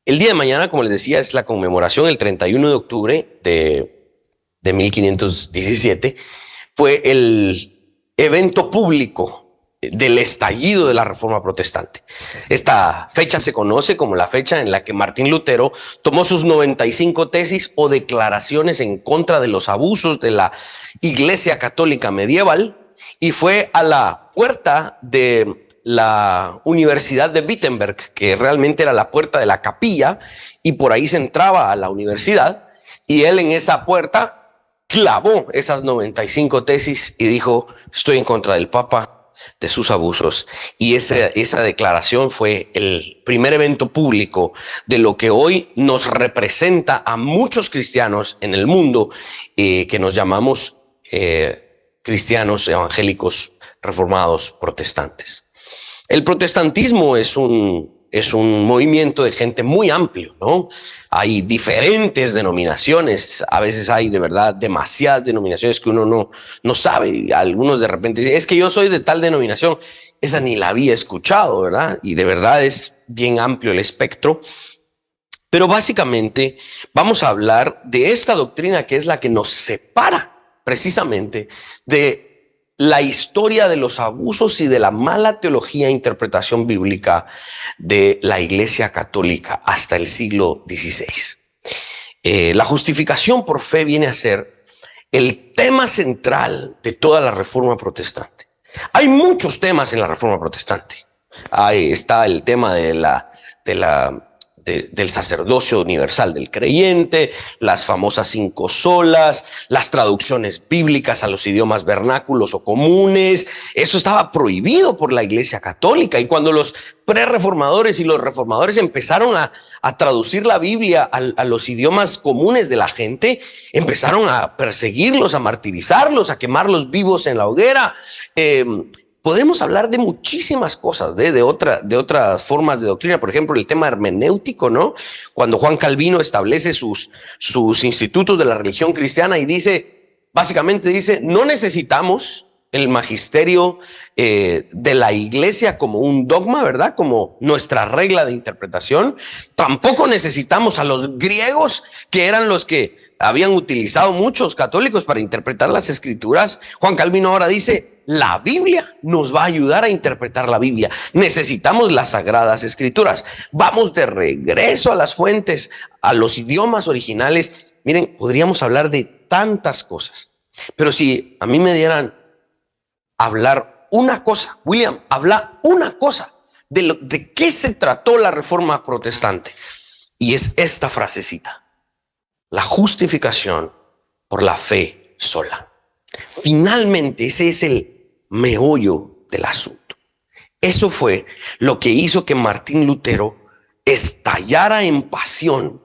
El día de mañana, como les decía, es la conmemoración, el 31 de octubre de 1517, fue el evento público del estallido de la Reforma Protestante. Esta fecha se conoce como la fecha en la que Martín Lutero tomó sus 95 tesis o declaraciones en contra de los abusos de la Iglesia Católica medieval y fue a la puerta de la Universidad de Wittenberg, que realmente era la puerta de la capilla, y por ahí se entraba a la universidad, y él en esa puerta clavó esas 95 tesis y dijo: estoy en contra del Papa, de sus abusos. Y esa declaración fue el primer evento público de lo que hoy nos representa a muchos cristianos en el mundo, que nos llamamos cristianos evangélicos reformados protestantes. El protestantismo es un movimiento de gente muy amplio, ¿no? Hay diferentes denominaciones, a veces hay de verdad demasiadas denominaciones que uno no sabe. Algunos de repente dicen: es que yo soy de tal denominación, esa ni la había escuchado, ¿verdad? Y de verdad es bien amplio el espectro. Pero básicamente vamos a hablar de esta doctrina que es la que nos separa precisamente de la historia de los abusos y de la mala teología e interpretación bíblica de la Iglesia Católica hasta el siglo XVI. La justificación por fe viene a ser el tema central de toda la Reforma Protestante. Hay muchos temas en la Reforma Protestante. Ahí está el tema del sacerdocio universal del creyente, las famosas 5 solas, las traducciones bíblicas a los idiomas vernáculos o comunes. Eso estaba prohibido por la Iglesia Católica, y cuando los prerreformadores y los reformadores empezaron a traducir la Biblia a los idiomas comunes de la gente, empezaron a perseguirlos, a martirizarlos, a quemarlos vivos en la hoguera. Podemos hablar de muchísimas cosas, de otras formas de doctrina. Por ejemplo, el tema hermenéutico, ¿no? Cuando Juan Calvino establece sus institutos de la religión cristiana y básicamente dice: no necesitamos el magisterio de la Iglesia como un dogma, ¿verdad? Como nuestra regla de interpretación. Tampoco necesitamos a los griegos, que eran los que habían utilizado muchos católicos para interpretar las escrituras. Juan Calvino ahora dice: la Biblia nos va a ayudar a interpretar la Biblia. Necesitamos las sagradas escrituras. Vamos de regreso a las fuentes, a los idiomas originales. Miren, podríamos hablar de tantas cosas, pero si a mí me dieran hablar una cosa, William, habla una cosa de qué se trató la Reforma Protestante, y es esta frasecita: la justificación por la fe sola. Finalmente, ese es el meollo del asunto. Eso fue lo que hizo que Martín Lutero estallara en pasión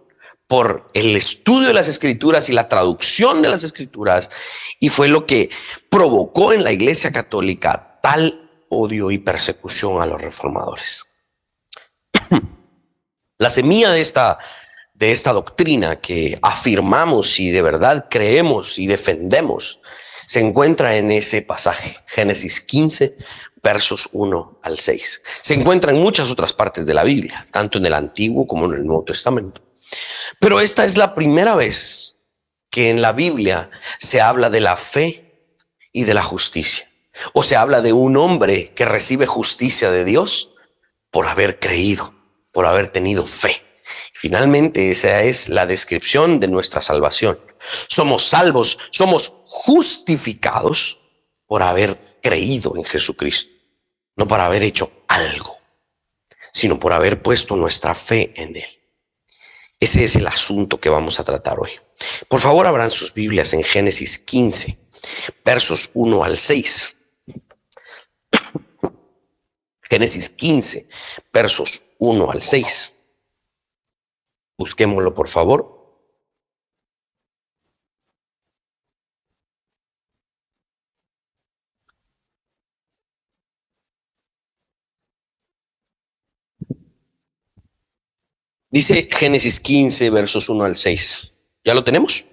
por el estudio de las escrituras y la traducción de las escrituras, y fue lo que provocó en la Iglesia Católica tal odio y persecución a los reformadores. La semilla de esta doctrina que afirmamos y de verdad creemos y defendemos se encuentra en ese pasaje, Génesis 15, versos 1 al 6. Se encuentra en muchas otras partes de la Biblia, tanto en el Antiguo como en el Nuevo Testamento. Pero esta es la primera vez que en la Biblia se habla de la fe y de la justicia. O se habla de un hombre que recibe justicia de Dios por haber creído, por haber tenido fe. Finalmente, esa es la descripción de nuestra salvación. Somos salvos, somos justificados por haber creído en Jesucristo. No por haber hecho algo, sino por haber puesto nuestra fe en Él. Ese es el asunto que vamos a tratar hoy. Por favor, abran sus Biblias en Génesis 15, versos 1 al 6. Génesis 15, versos 1 al 6. Busquémoslo, por favor. Dice Génesis 15, versos 1 al 6. ¿Ya lo tenemos?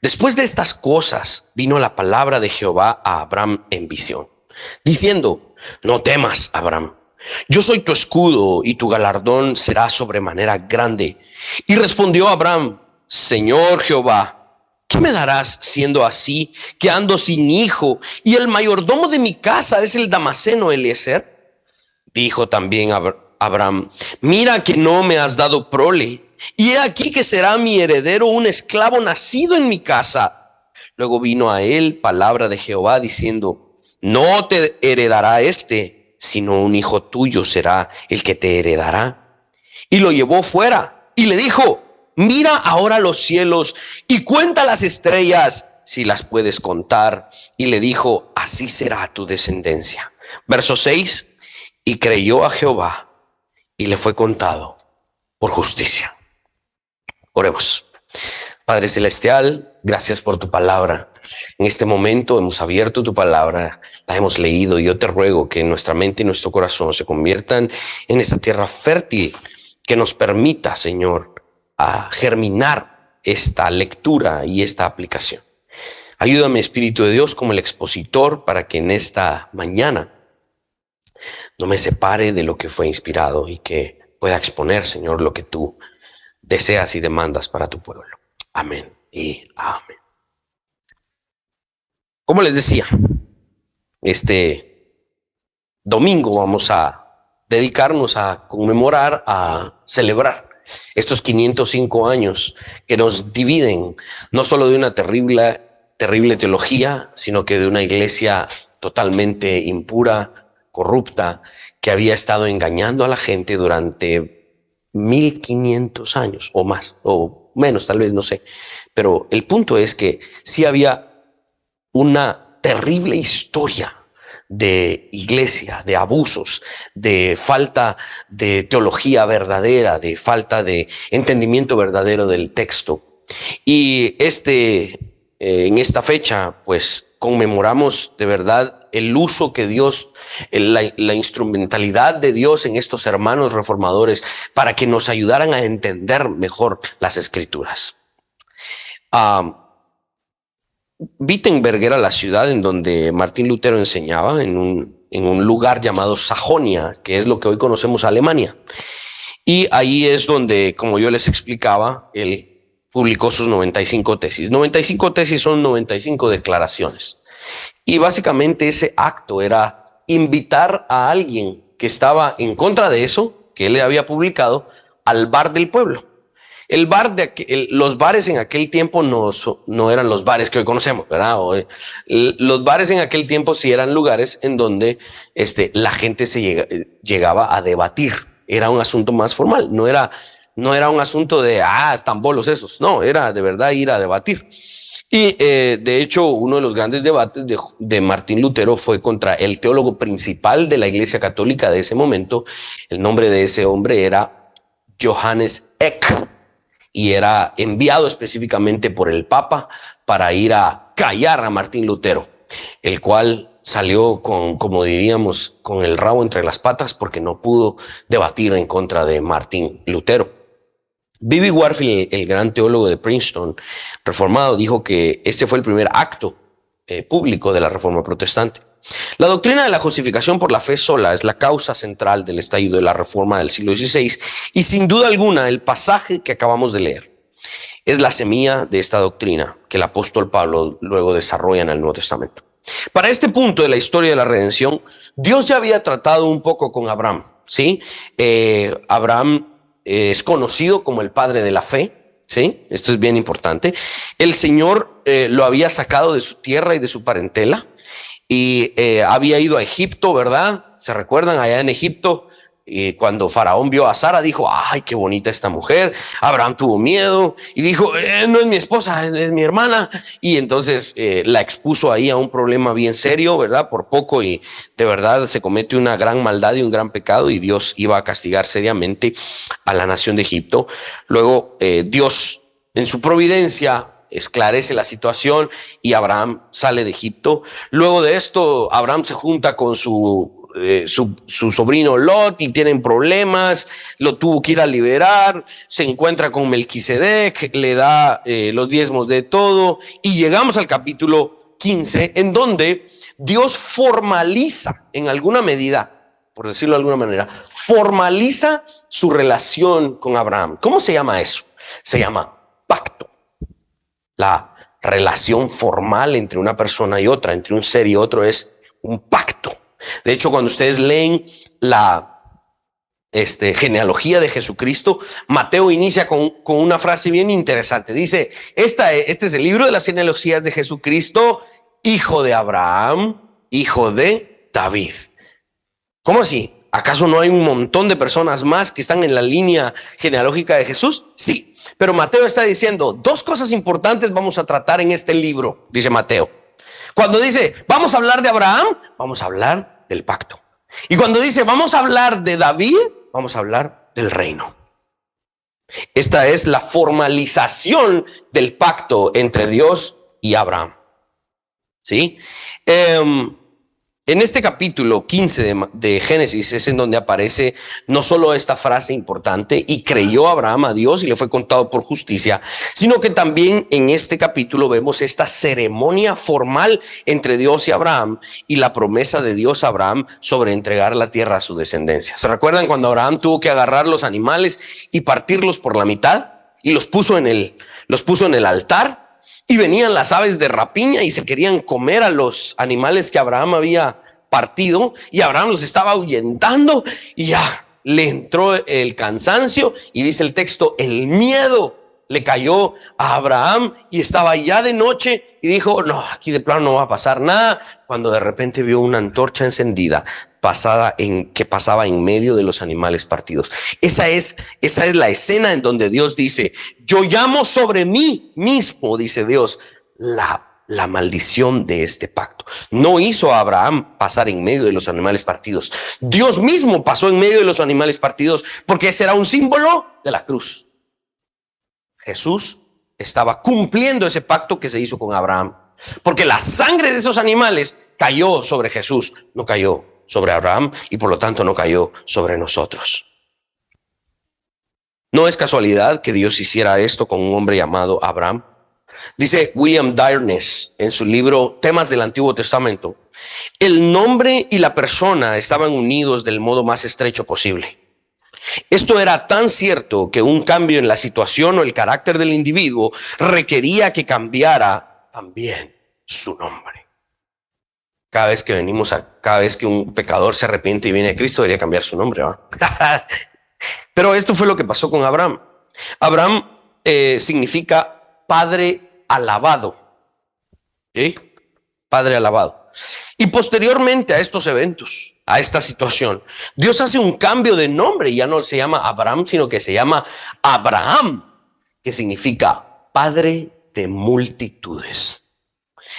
Después de estas cosas vino la palabra de Jehová a Abraham en visión, diciendo: no temas, Abraham, Yo soy tu escudo y tu galardón será sobremanera grande. Y respondió Abraham: Señor Jehová, ¿qué me darás siendo así, que ando sin hijo, y el mayordomo de mi casa es el Damaseno Eliezer? Dijo también Abraham: mira que no me has dado prole, y he aquí que será mi heredero un esclavo nacido en mi casa. Luego vino a él palabra de Jehová diciendo: no te heredará sino un hijo tuyo será el que te heredará. Y lo llevó fuera y le dijo: mira ahora los cielos y cuenta las estrellas, si las puedes contar. Y le dijo: así será tu descendencia. Verso 6: y creyó a Jehová y le fue contado por justicia. Oremos. Padre celestial, gracias por tu palabra. En este momento hemos abierto tu palabra, la hemos leído, y yo te ruego que nuestra mente y nuestro corazón se conviertan en esa tierra fértil que nos permita, Señor, a germinar esta lectura y esta aplicación. Ayúdame, Espíritu de Dios, como el expositor, para que en esta mañana no me separe de lo que fue inspirado y que pueda exponer, Señor, lo que tú deseas y demandas para tu pueblo. Amén y amén. Como les decía, este domingo vamos a dedicarnos a conmemorar, a celebrar estos 505 años que nos dividen no solo de una terrible teología, sino que de una iglesia totalmente impura, corrupta, que había estado engañando a la gente durante 1500 años o más, o menos, tal vez, no sé. Pero el punto es que sí había una terrible historia de iglesia, de abusos, de falta de teología verdadera, de falta de entendimiento verdadero del texto. Y en esta fecha, pues conmemoramos de verdad el uso que Dios, la instrumentalidad de Dios en estos hermanos reformadores para que nos ayudaran a entender mejor las escrituras. Wittenberg era la ciudad en donde Martín Lutero enseñaba, en un lugar llamado Sajonia, que es lo que hoy conocemos Alemania. Y ahí es donde, como yo les explicaba, él publicó sus 95 tesis. 95 tesis son 95 declaraciones. Y básicamente ese acto era invitar a alguien que estaba en contra de eso, que él le había publicado, al bar del pueblo. Los bares en aquel tiempo no eran los bares que hoy conocemos, ¿verdad? Los bares en aquel tiempo sí eran lugares en donde la gente llegaba a debatir. Era un asunto más formal, no era un asunto de, están bolos esos. No, era de verdad ir a debatir. Y de hecho, uno de los grandes debates de Martín Lutero fue contra el teólogo principal de la Iglesia Católica de ese momento. El nombre de ese hombre era Johannes Eck. Y era enviado específicamente por el Papa para ir a callar a Martín Lutero, el cual salió como diríamos, con el rabo entre las patas, porque no pudo debatir en contra de Martín Lutero. B.B. Warfield, el gran teólogo de Princeton reformado, dijo que este fue el primer acto público de la Reforma Protestante. La doctrina de la justificación por la fe sola es la causa central del estallido de la Reforma del siglo XVI, y sin duda alguna el pasaje que acabamos de leer es la semilla de esta doctrina que el apóstol Pablo luego desarrolla en el Nuevo Testamento. Para este punto de la historia de la redención, Dios ya había tratado un poco con Abraham, ¿sí? Abraham es conocido como el padre de la fe, ¿sí? Esto es bien importante. El Señor lo había sacado de su tierra y de su parentela, y había ido a Egipto, ¿verdad? ¿Se recuerdan? Allá en Egipto, cuando Faraón vio a Sara, dijo: ¡ay, qué bonita esta mujer! Abraham tuvo miedo y dijo: no es mi esposa, es mi hermana. Y entonces la expuso ahí a un problema bien serio, ¿verdad? Por poco, y de verdad se comete una gran maldad y un gran pecado, y Dios iba a castigar seriamente a la nación de Egipto. Luego Dios, en su providencia, esclarece la situación y Abraham sale de Egipto. Luego de esto, Abraham se junta con su sobrino Lot y tienen problemas. Lo tuvo que ir a liberar. Se encuentra con Melquisedec, le da los diezmos de todo, y llegamos al capítulo 15, en donde Dios formaliza en alguna medida, por decirlo de alguna manera, formaliza su relación con Abraham. ¿Cómo se llama eso? Se llama pacto. La relación formal entre una persona y otra, entre un ser y otro, es un pacto. De hecho, cuando ustedes leen la genealogía de Jesucristo, Mateo inicia con una frase bien interesante. Dice, este es el libro de las genealogías de Jesucristo, hijo de Abraham, hijo de David. ¿Cómo así? ¿Acaso no hay un montón de personas más que están en la línea genealógica de Jesús? Sí, pero Mateo está diciendo, dos cosas importantes vamos a tratar en este libro, dice Mateo. Cuando dice, vamos a hablar de Abraham, vamos a hablar del pacto. Y cuando dice, vamos a hablar de David, vamos a hablar del reino. Esta es la formalización del pacto entre Dios y Abraham. ¿Sí? En este capítulo 15 de Génesis es en donde aparece no solo esta frase importante, y creyó Abraham a Dios y le fue contado por justicia, sino que también en este capítulo vemos esta ceremonia formal entre Dios y Abraham y la promesa de Dios a Abraham sobre entregar la tierra a su descendencia. ¿Se recuerdan cuando Abraham tuvo que agarrar los animales y partirlos por la mitad y los puso en el altar? Y venían las aves de rapiña y se querían comer a los animales que Abraham había partido, y Abraham los estaba ahuyentando y ya le entró el cansancio, y dice el texto, el miedo le cayó a Abraham y estaba ya de noche y dijo, no, aquí de plano no va a pasar nada, cuando de repente vio una antorcha encendida que pasaba en medio de los animales partidos. Esa es la escena en donde Dios dice, yo llamo sobre mí mismo, dice Dios, la maldición de este pacto. No hizo a Abraham pasar en medio de los animales partidos. Dios mismo pasó en medio de los animales partidos, porque ese era un símbolo de la cruz. Jesús estaba cumpliendo ese pacto que se hizo con Abraham, porque la sangre de esos animales cayó sobre Jesús, no cayó sobre Abraham, y por lo tanto no cayó sobre nosotros. No es casualidad que Dios hiciera esto con un hombre llamado Abraham. Dice William Darness en su libro Temas del Antiguo Testamento, el nombre y la persona estaban unidos del modo más estrecho posible. Esto era tan cierto que un cambio en la situación o el carácter del individuo requería que cambiara también su nombre. Cada vez que un pecador se arrepiente y viene a Cristo, debería cambiar su nombre, ¿va? Pero esto fue lo que pasó con Abraham. Abraham significa padre alabado. ¿Sí? Padre alabado. Y posteriormente a estos eventos, a esta situación, Dios hace un cambio de nombre. Ya no se llama Abraham, sino que se llama Abraham, que significa padre de multitudes.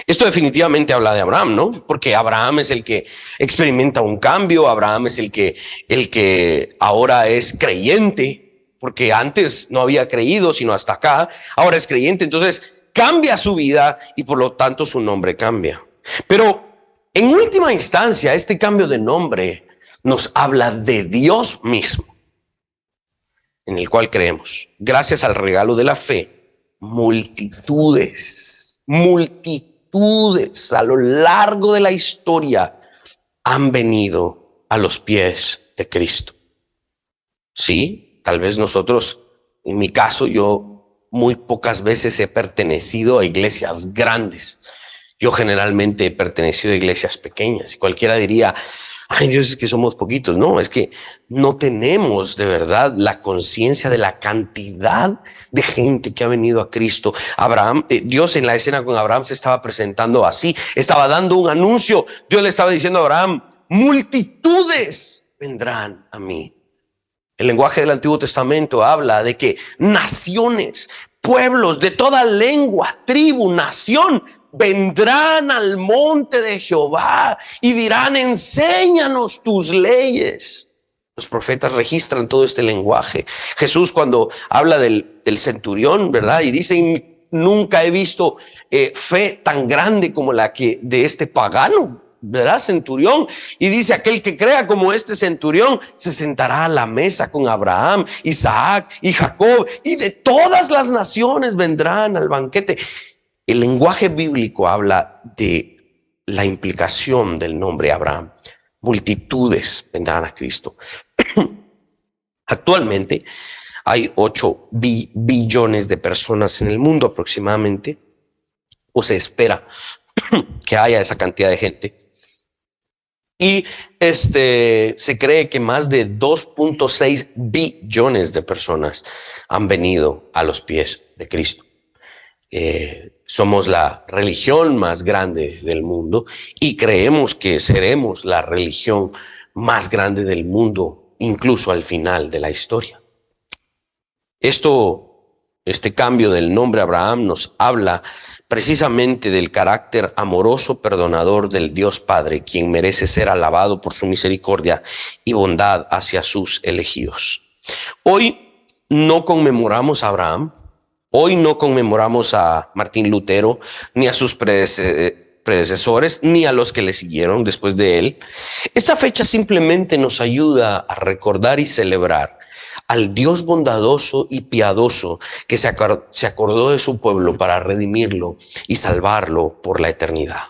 Esto definitivamente habla de Abraham, ¿no? Porque Abraham es el que experimenta un cambio. Abraham es el que ahora es creyente, porque antes no había creído sino hasta acá. Ahora es creyente, entonces cambia su vida y por lo tanto su nombre cambia. Pero en última instancia, este cambio de nombre nos habla de Dios mismo, en el cual creemos. Gracias al regalo de la fe, multitudes a lo largo de la historia han venido a los pies de Cristo. Sí, tal vez nosotros, en mi caso, yo muy pocas veces he pertenecido a iglesias grandes. Yo generalmente he pertenecido a iglesias pequeñas, y cualquiera diría, ay Dios, es que somos poquitos. No, es que no tenemos de verdad la conciencia de la cantidad de gente que ha venido a Cristo. Dios en la escena con Abraham se estaba presentando así, estaba dando un anuncio. Dios le estaba diciendo a Abraham, multitudes vendrán a mí. El lenguaje del Antiguo Testamento habla de que naciones, pueblos de toda lengua, tribu, nación, vendrán al monte de Jehová y dirán, enséñanos tus leyes. Los profetas registran todo este lenguaje. Jesús, cuando habla del centurión, ¿verdad? Y dice, nunca he visto fe tan grande como la que de este pagano, ¿verdad? Centurión. Y dice, aquel que crea como este centurión se sentará a la mesa con Abraham, Isaac y Jacob, y de todas las naciones vendrán al banquete. El lenguaje bíblico habla de la implicación del nombre Abraham. multitudes vendrán a Cristo. Actualmente hay 8 billones de personas en el mundo aproximadamente, o se espera que haya esa cantidad de gente. Y se cree que más de 2.6 billones de personas han venido a los pies de Cristo. Somos la religión más grande del mundo y creemos que seremos la religión más grande del mundo, incluso al final de la historia. Este cambio del nombre Abraham nos habla precisamente del carácter amoroso, perdonador del Dios Padre, quien merece ser alabado por su misericordia y bondad hacia sus elegidos. Hoy no conmemoramos a Abraham, hoy no conmemoramos a Martín Lutero, ni a sus predecesores, ni a los que le siguieron después de él. Esta fecha simplemente nos ayuda a recordar y celebrar al Dios bondadoso y piadoso que se acordó de su pueblo para redimirlo y salvarlo por la eternidad.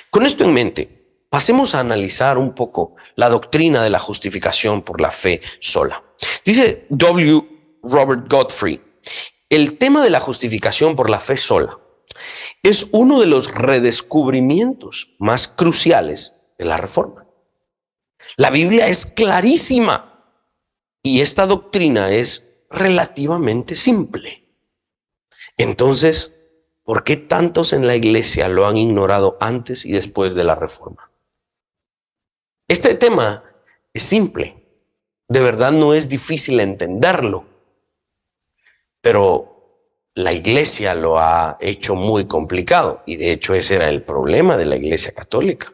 Con esto en mente, pasemos a analizar un poco la doctrina de la justificación por la fe sola. Dice Robert Godfrey, el tema de la justificación por la fe sola es uno de los redescubrimientos más cruciales de la Reforma. La Biblia es clarísima y esta doctrina es relativamente simple. Entonces, ¿por qué tantos en la iglesia lo han ignorado antes y después de la Reforma? Este tema es simple. De verdad no es difícil entenderlo. Pero la iglesia lo ha hecho muy complicado. Y de hecho ese era el problema de la iglesia católica.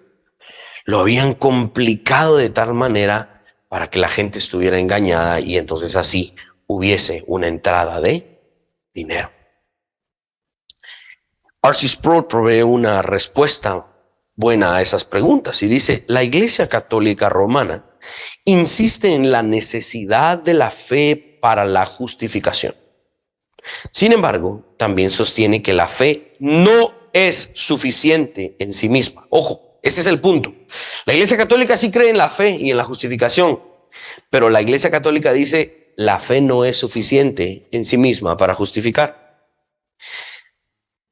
Lo habían complicado de tal manera para que la gente estuviera engañada y entonces así hubiese una entrada de dinero. R.C. Sproul provee una respuesta buena a esas preguntas y dice: la Iglesia Católica Romana insiste en la necesidad de la fe para la justificación. Sin embargo, también sostiene que la fe no es suficiente en sí misma. Ojo, ese es el punto. La Iglesia Católica sí cree en la fe y en la justificación, pero la Iglesia Católica dice la fe no es suficiente en sí misma para justificar.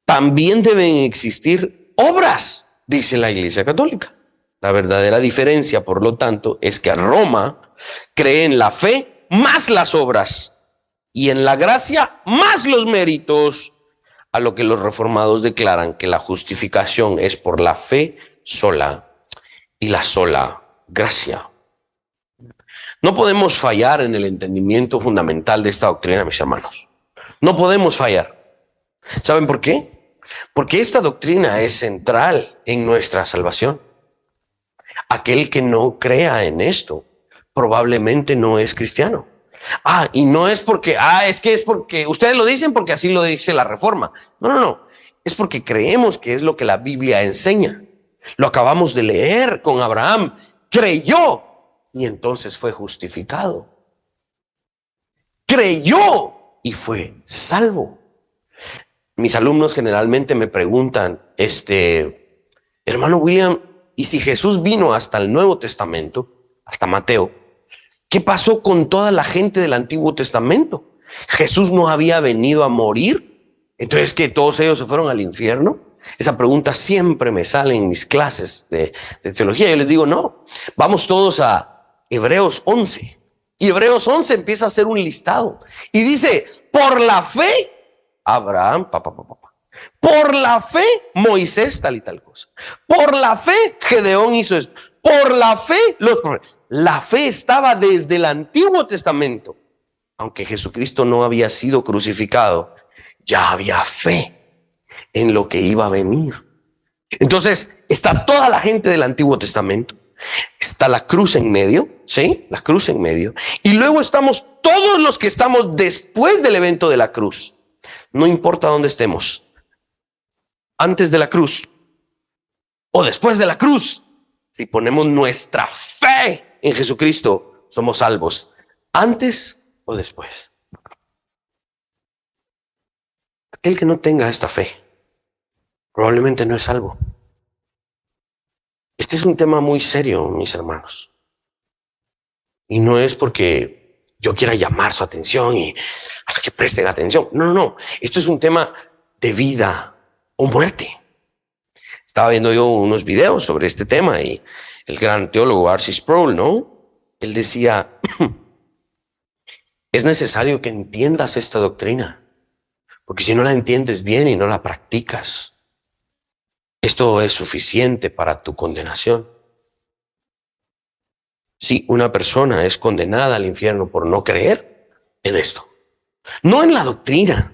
También deben existir obras, dice la Iglesia Católica. La verdadera diferencia, por lo tanto, es que Roma cree en la fe más las obras y en la gracia más los méritos, a lo que los reformados declaran que la justificación es por la fe sola y la sola gracia. No podemos fallar en el entendimiento fundamental de esta doctrina, mis hermanos. No podemos fallar. ¿Saben por qué? Porque esta doctrina es central en nuestra salvación. Aquel que no crea en esto probablemente no es cristiano. Y no es porque, es porque ustedes lo dicen porque así lo dice la Reforma. No. Es porque creemos que es lo que la Biblia enseña. Lo acabamos de leer con Abraham. Creyó y entonces fue justificado. Creyó y fue salvo. Mis alumnos generalmente me preguntan, hermano William, ¿y si Jesús vino hasta el Nuevo Testamento, hasta Mateo, qué pasó con toda la gente del Antiguo Testamento? ¿Jesús no había venido a morir? ¿Entonces que todos ellos se fueron al infierno? Esa pregunta siempre me sale en mis clases de teología. Yo les digo, no, vamos todos a Hebreos 11. Y Hebreos 11 empieza a hacer un listado. Y dice, por la fe, Abraham, por la fe, Moisés, tal y tal cosa. Por la fe, Gedeón hizo esto. Por la fe, la fe estaba desde el Antiguo Testamento. Aunque Jesucristo no había sido crucificado, ya había fe en lo que iba a venir. Entonces, está toda la gente del Antiguo Testamento. Está la cruz en medio, ¿sí? La cruz en medio. Y luego estamos todos los que estamos después del evento de la cruz. No importa dónde estemos. Antes de la cruz o después de la cruz. Si ponemos nuestra fe en Jesucristo, somos salvos. Antes o después. Aquel que no tenga esta fe probablemente no es salvo. Este es un tema muy serio, mis hermanos. Y no es porque yo quiera llamar su atención y que presten atención. No, no, no. Esto es un tema de vida o muerte. Estaba viendo yo unos videos sobre este tema y el gran teólogo R.C. Sproul, ¿no? Él decía, es necesario que entiendas esta doctrina, porque si no la entiendes bien y no la practicas, esto es suficiente para tu condenación. Si una persona es condenada al infierno por no creer en esto, no en la doctrina,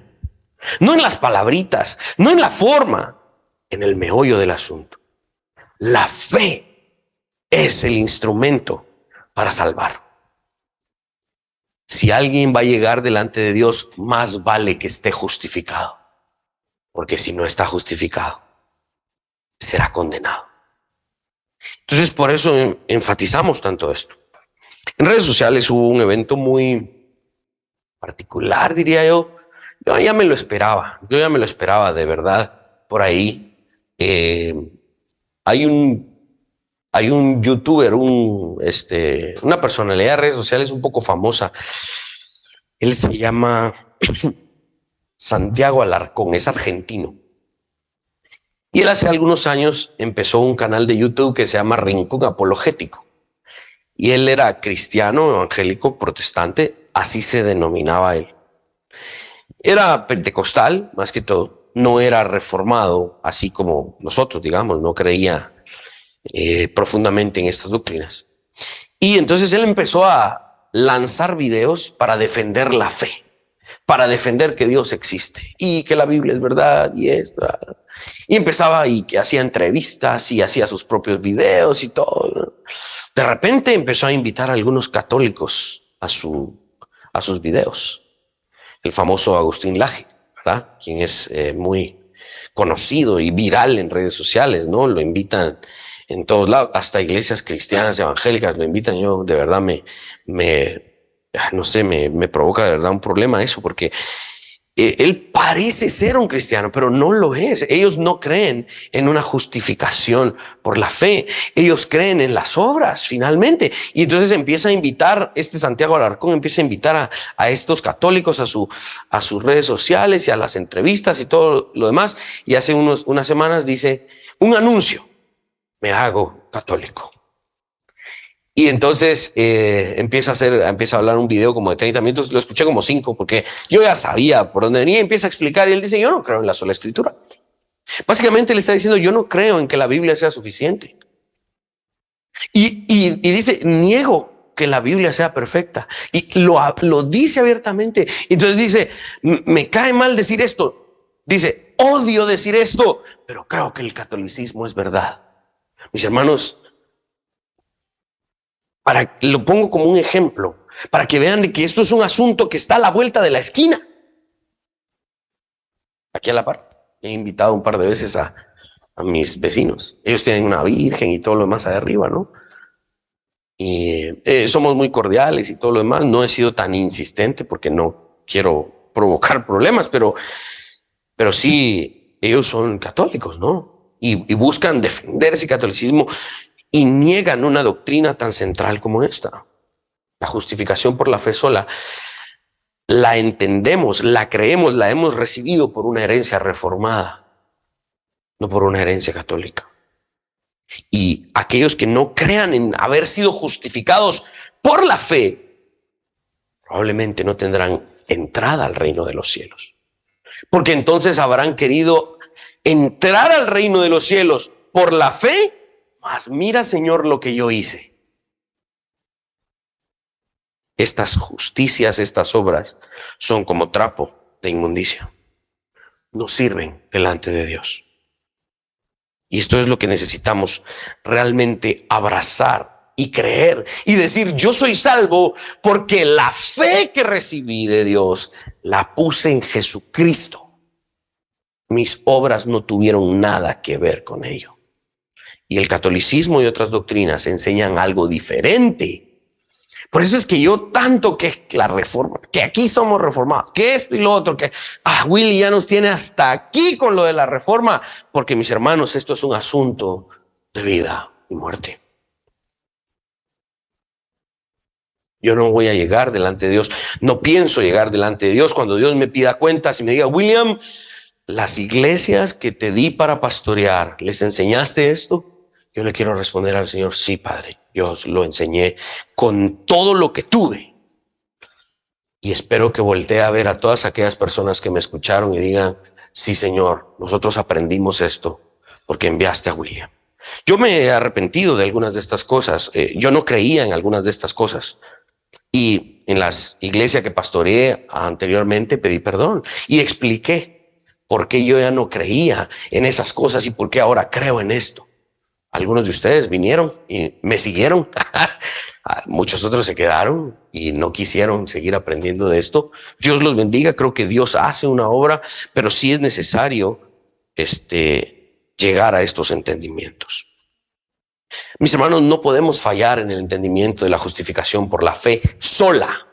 no en las palabritas, no en la forma, en el meollo del asunto. La fe es el instrumento para salvar. Si alguien va a llegar delante de Dios, más vale que esté justificado, porque si no está justificado, será condenado. Entonces, por eso enfatizamos tanto esto. En redes sociales hubo un evento muy particular, diría yo. Yo ya me lo esperaba de verdad. Por ahí hay un youtuber, una personalidad de redes sociales un poco famosa. Él se llama Santiago Alarcón, es argentino. Y él hace algunos años empezó un canal de YouTube que se llama Rincón Apologético. Y él era cristiano, evangélico, protestante, así se denominaba él. Era pentecostal, más que todo. No era reformado, así como nosotros, digamos, no creía profundamente en estas doctrinas. Y entonces él empezó a lanzar videos para defender la fe, para defender que Dios existe y que la Biblia es verdad y esto. Y empezaba y que hacía entrevistas y hacía sus propios videos y todo. De repente empezó a invitar a algunos católicos a sus videos. El famoso Agustín Laje, ¿verdad? Quien es muy conocido y viral en redes sociales, ¿no? Lo invitan en todos lados, hasta iglesias cristianas evangélicas lo invitan. Yo de verdad no sé, me provoca de verdad un problema eso, porque él parece ser un cristiano, pero no lo es. Ellos no creen en una justificación por la fe. Ellos creen en las obras, finalmente. Y entonces empieza a invitar, Santiago Alarcón empieza a invitar a estos católicos a sus redes sociales y a las entrevistas y todo lo demás. Y hace unas semanas dice, un anuncio, me hago católico. Y entonces empieza a hablar un video como de 30 minutos. Lo escuché como 5 porque yo ya sabía por dónde venía. Empieza a explicar y él dice, yo no creo en la sola escritura. Básicamente le está diciendo, yo no creo en que la Biblia sea suficiente. Y dice, niego que la Biblia sea perfecta. Y lo dice abiertamente. Entonces dice, me cae mal decir esto. Dice, odio decir esto, pero creo que el catolicismo es verdad. Mis hermanos, lo pongo como un ejemplo, para que vean de que esto es un asunto que está a la vuelta de la esquina. Aquí a la par. He invitado un par de veces a mis vecinos. Ellos tienen una virgen y todo lo demás ahí arriba, ¿no? Y somos muy cordiales y todo lo demás. No he sido tan insistente porque no quiero provocar problemas, pero sí, ellos son católicos, ¿no? Y buscan defender ese catolicismo y niegan una doctrina tan central como esta. La justificación por la fe sola la entendemos, la creemos, la hemos recibido por una herencia reformada, no por una herencia católica. Y aquellos que no crean en haber sido justificados por la fe, probablemente no tendrán entrada al reino de los cielos. Porque entonces habrán querido entrar al reino de los cielos por la fe, mas mira, Señor, lo que yo hice. Estas justicias, estas obras, son como trapo de inmundicia. No sirven delante de Dios. Y esto es lo que necesitamos realmente abrazar y creer y decir, yo soy salvo porque la fe que recibí de Dios la puse en Jesucristo. Mis obras no tuvieron nada que ver con ello. Y el catolicismo y otras doctrinas enseñan algo diferente. Por eso es que yo tanto que la reforma, que aquí somos reformados, que esto y lo otro, que Willy ya nos tiene hasta aquí con lo de la reforma, porque mis hermanos, esto es un asunto de vida y muerte. Yo no voy a llegar delante de Dios, no pienso llegar delante de Dios cuando Dios me pida cuentas y me diga, William, las iglesias que te di para pastorear, ¿les enseñaste esto? Yo le quiero responder al Señor, sí, Padre, yo lo enseñé con todo lo que tuve. Y espero que voltee a ver a todas aquellas personas que me escucharon y digan, sí, Señor, nosotros aprendimos esto porque enviaste a William. Yo me he arrepentido de algunas de estas cosas. Yo no creía en algunas de estas cosas. Y en las iglesias que pastoreé anteriormente pedí perdón y expliqué por qué yo ya no creía en esas cosas y por qué ahora creo en esto. Algunos de ustedes vinieron y me siguieron. Muchos otros se quedaron y no quisieron seguir aprendiendo de esto. Dios los bendiga. Creo que Dios hace una obra, pero sí es necesario llegar a estos entendimientos. Mis hermanos, no podemos fallar en el entendimiento de la justificación por la fe sola.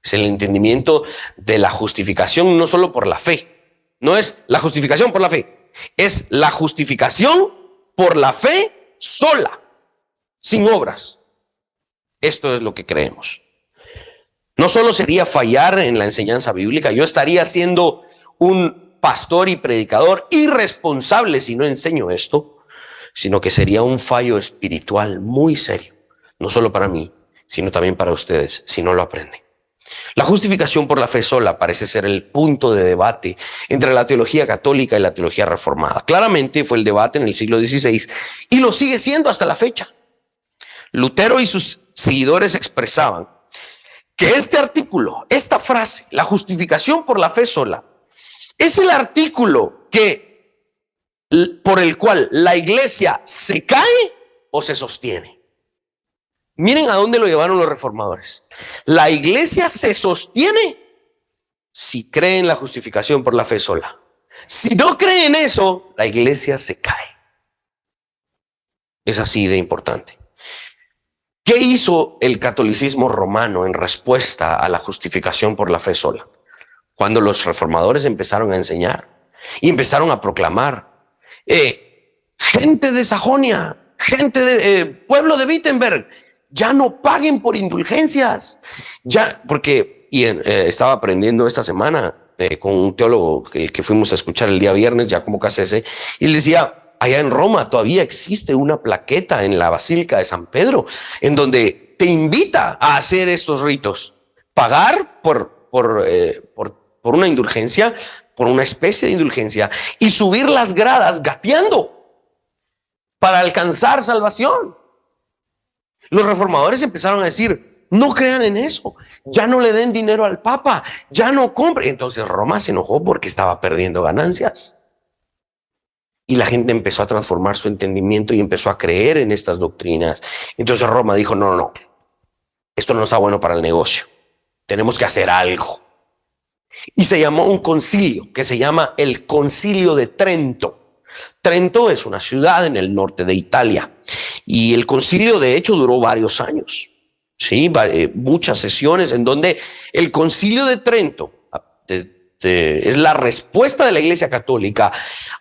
Es el entendimiento de la justificación no solo por la fe. No es la justificación por la fe. Es la justificación por la fe sola, sin obras. Esto es lo que creemos. No solo sería fallar en la enseñanza bíblica, yo estaría siendo un pastor y predicador irresponsable si no enseño esto, sino que sería un fallo espiritual muy serio, no solo para mí, sino también para ustedes, si no lo aprenden. La justificación por la fe sola parece ser el punto de debate entre la teología católica y la teología reformada. Claramente fue el debate en el siglo XVI y lo sigue siendo hasta la fecha. Lutero y sus seguidores expresaban que este artículo, esta frase, la justificación por la fe sola, es el artículo por el cual la iglesia se cae o se sostiene. Miren a dónde lo llevaron los reformadores. La iglesia se sostiene si cree en la justificación por la fe sola. Si no cree en eso, la iglesia se cae. Es así de importante. ¿Qué hizo el catolicismo romano en respuesta a la justificación por la fe sola? Cuando los reformadores empezaron a enseñar y empezaron a proclamar, gente de Sajonia, gente de pueblo de Wittenberg, ya no paguen por indulgencias. Estaba aprendiendo esta semana con un teólogo que fuimos a escuchar el día viernes, Giacomo Cassese, y él decía, allá en Roma todavía existe una plaqueta en la Basílica de San Pedro en donde te invita a hacer estos ritos, pagar por una indulgencia, por una especie de indulgencia, y subir las gradas gateando para alcanzar salvación. Los reformadores empezaron a decir, no crean en eso, ya no le den dinero al Papa, ya no compren. Entonces Roma se enojó porque estaba perdiendo ganancias. Y la gente empezó a transformar su entendimiento y empezó a creer en estas doctrinas. Entonces Roma dijo, no, esto no está bueno para el negocio, tenemos que hacer algo. Y se llamó un concilio que se llama el Concilio de Trento. Trento es una ciudad en el norte de Italia y el concilio de hecho duró varios años, ¿sí? Muchas sesiones en donde el Concilio de Trento es la respuesta de la Iglesia Católica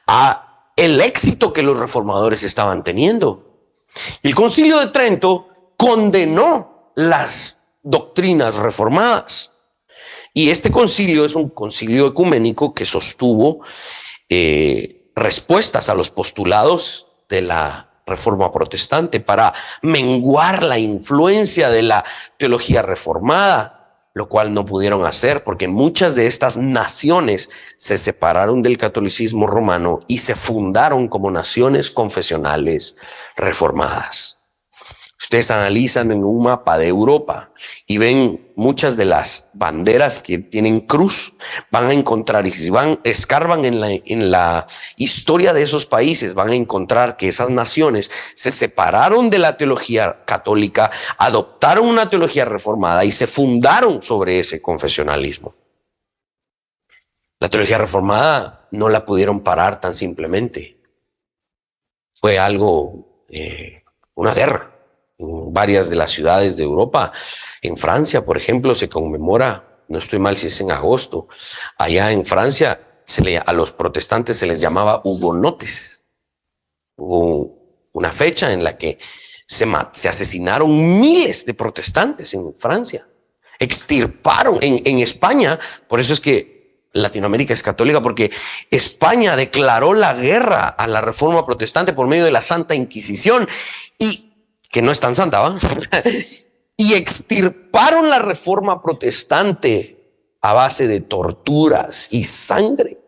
a el éxito que los reformadores estaban teniendo. El Concilio de Trento condenó las doctrinas reformadas. Y este concilio es un concilio ecuménico que sostuvo respuestas a los postulados de la Reforma Protestante para menguar la influencia de la teología reformada, lo cual no pudieron hacer porque muchas de estas naciones se separaron del catolicismo romano y se fundaron como naciones confesionales reformadas. Ustedes analizan en un mapa de Europa y ven muchas de las banderas que tienen cruz, van a encontrar, y si escarban en la historia de esos países, van a encontrar que esas naciones se separaron de la teología católica, adoptaron una teología reformada y se fundaron sobre ese confesionalismo. La teología reformada no la pudieron parar tan simplemente. Fue algo, una guerra. En varias de las ciudades de Europa, en Francia, por ejemplo, se conmemora, no estoy mal si es en agosto, allá en Francia a los protestantes se les llamaba hugonotes. Hubo una fecha en la que se asesinaron miles de protestantes en Francia. Extirparon en España. Por eso es que Latinoamérica es católica, porque España declaró la guerra a la Reforma Protestante por medio de la Santa Inquisición, y que no es tan santa, ¿va? Y extirparon la Reforma Protestante a base de torturas y sangre.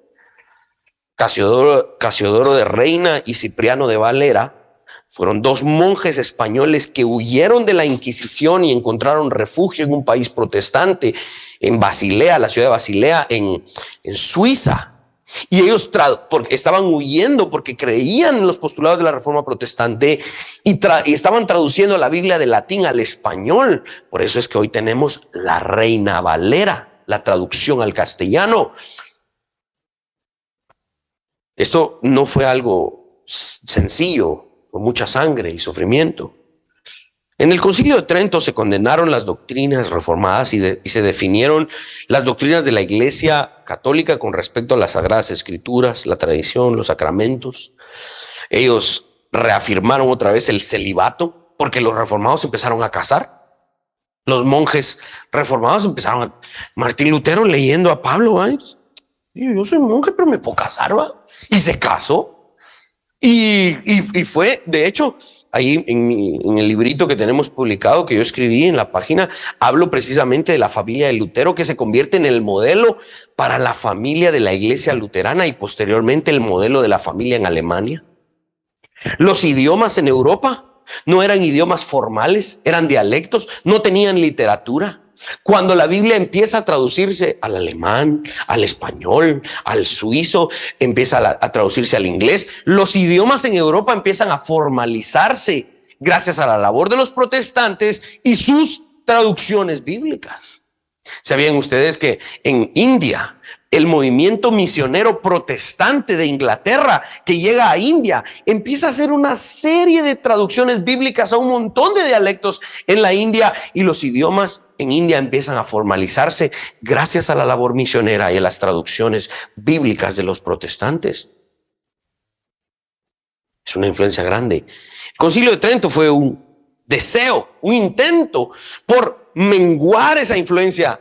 Casiodoro de Reina y Cipriano de Valera fueron dos monjes españoles que huyeron de la Inquisición y encontraron refugio en un país protestante, en Basilea, la ciudad de Basilea, en Suiza. Y ellos porque estaban huyendo porque creían en los postulados de la Reforma Protestante y estaban traduciendo la Biblia del latín al español. Por eso es que hoy tenemos la Reina Valera, la traducción al castellano. Esto no fue algo sencillo, con mucha sangre y sufrimiento. En el Concilio de Trento se condenaron las doctrinas reformadas y se definieron las doctrinas de la Iglesia Católica con respecto a las Sagradas Escrituras, la tradición, los sacramentos. Ellos reafirmaron otra vez el celibato, porque los reformados empezaron a casar. Los monjes reformados empezaron a... Martín Lutero leyendo a Pablo, ¿eh? Yo soy monje, pero me puedo casar, ¿va? Y se casó. Y fue, de hecho, ahí en el librito que tenemos publicado, que yo escribí en la página, hablo precisamente de la familia de Lutero, que se convierte en el modelo para la familia de la iglesia luterana y posteriormente el modelo de la familia en Alemania. Los idiomas en Europa no eran idiomas formales, eran dialectos, no tenían literatura. Cuando la Biblia empieza a traducirse al alemán, al español, al suizo, empieza a traducirse al inglés, los idiomas en Europa empiezan a formalizarse gracias a la labor de los protestantes y sus traducciones bíblicas. ¿Sabían ustedes que en India el movimiento misionero protestante de Inglaterra que llega a India empieza a hacer una serie de traducciones bíblicas a un montón de dialectos en la India, y los idiomas en India empiezan a formalizarse gracias a la labor misionera y a las traducciones bíblicas de los protestantes? Es una influencia grande. El Concilio de Trento fue un deseo, un intento por menguar esa influencia.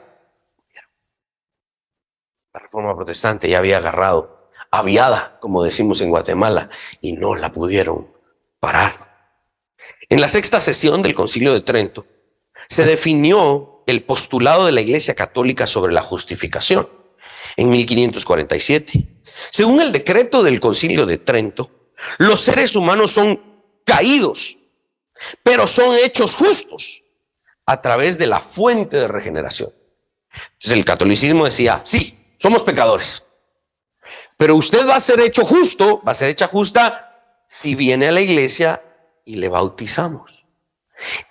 La Reforma Protestante ya había agarrado aviada, como decimos en Guatemala, y no la pudieron parar. En la sexta sesión del Concilio de Trento se definió el postulado de la Iglesia Católica sobre la justificación en 1547. Según el decreto del Concilio de Trento, los seres humanos son caídos, pero son hechos justos a través de la fuente de regeneración. Entonces el catolicismo decía, sí, somos pecadores, pero usted va a ser hecho justo, va a ser hecha justa si viene a la iglesia y le bautizamos.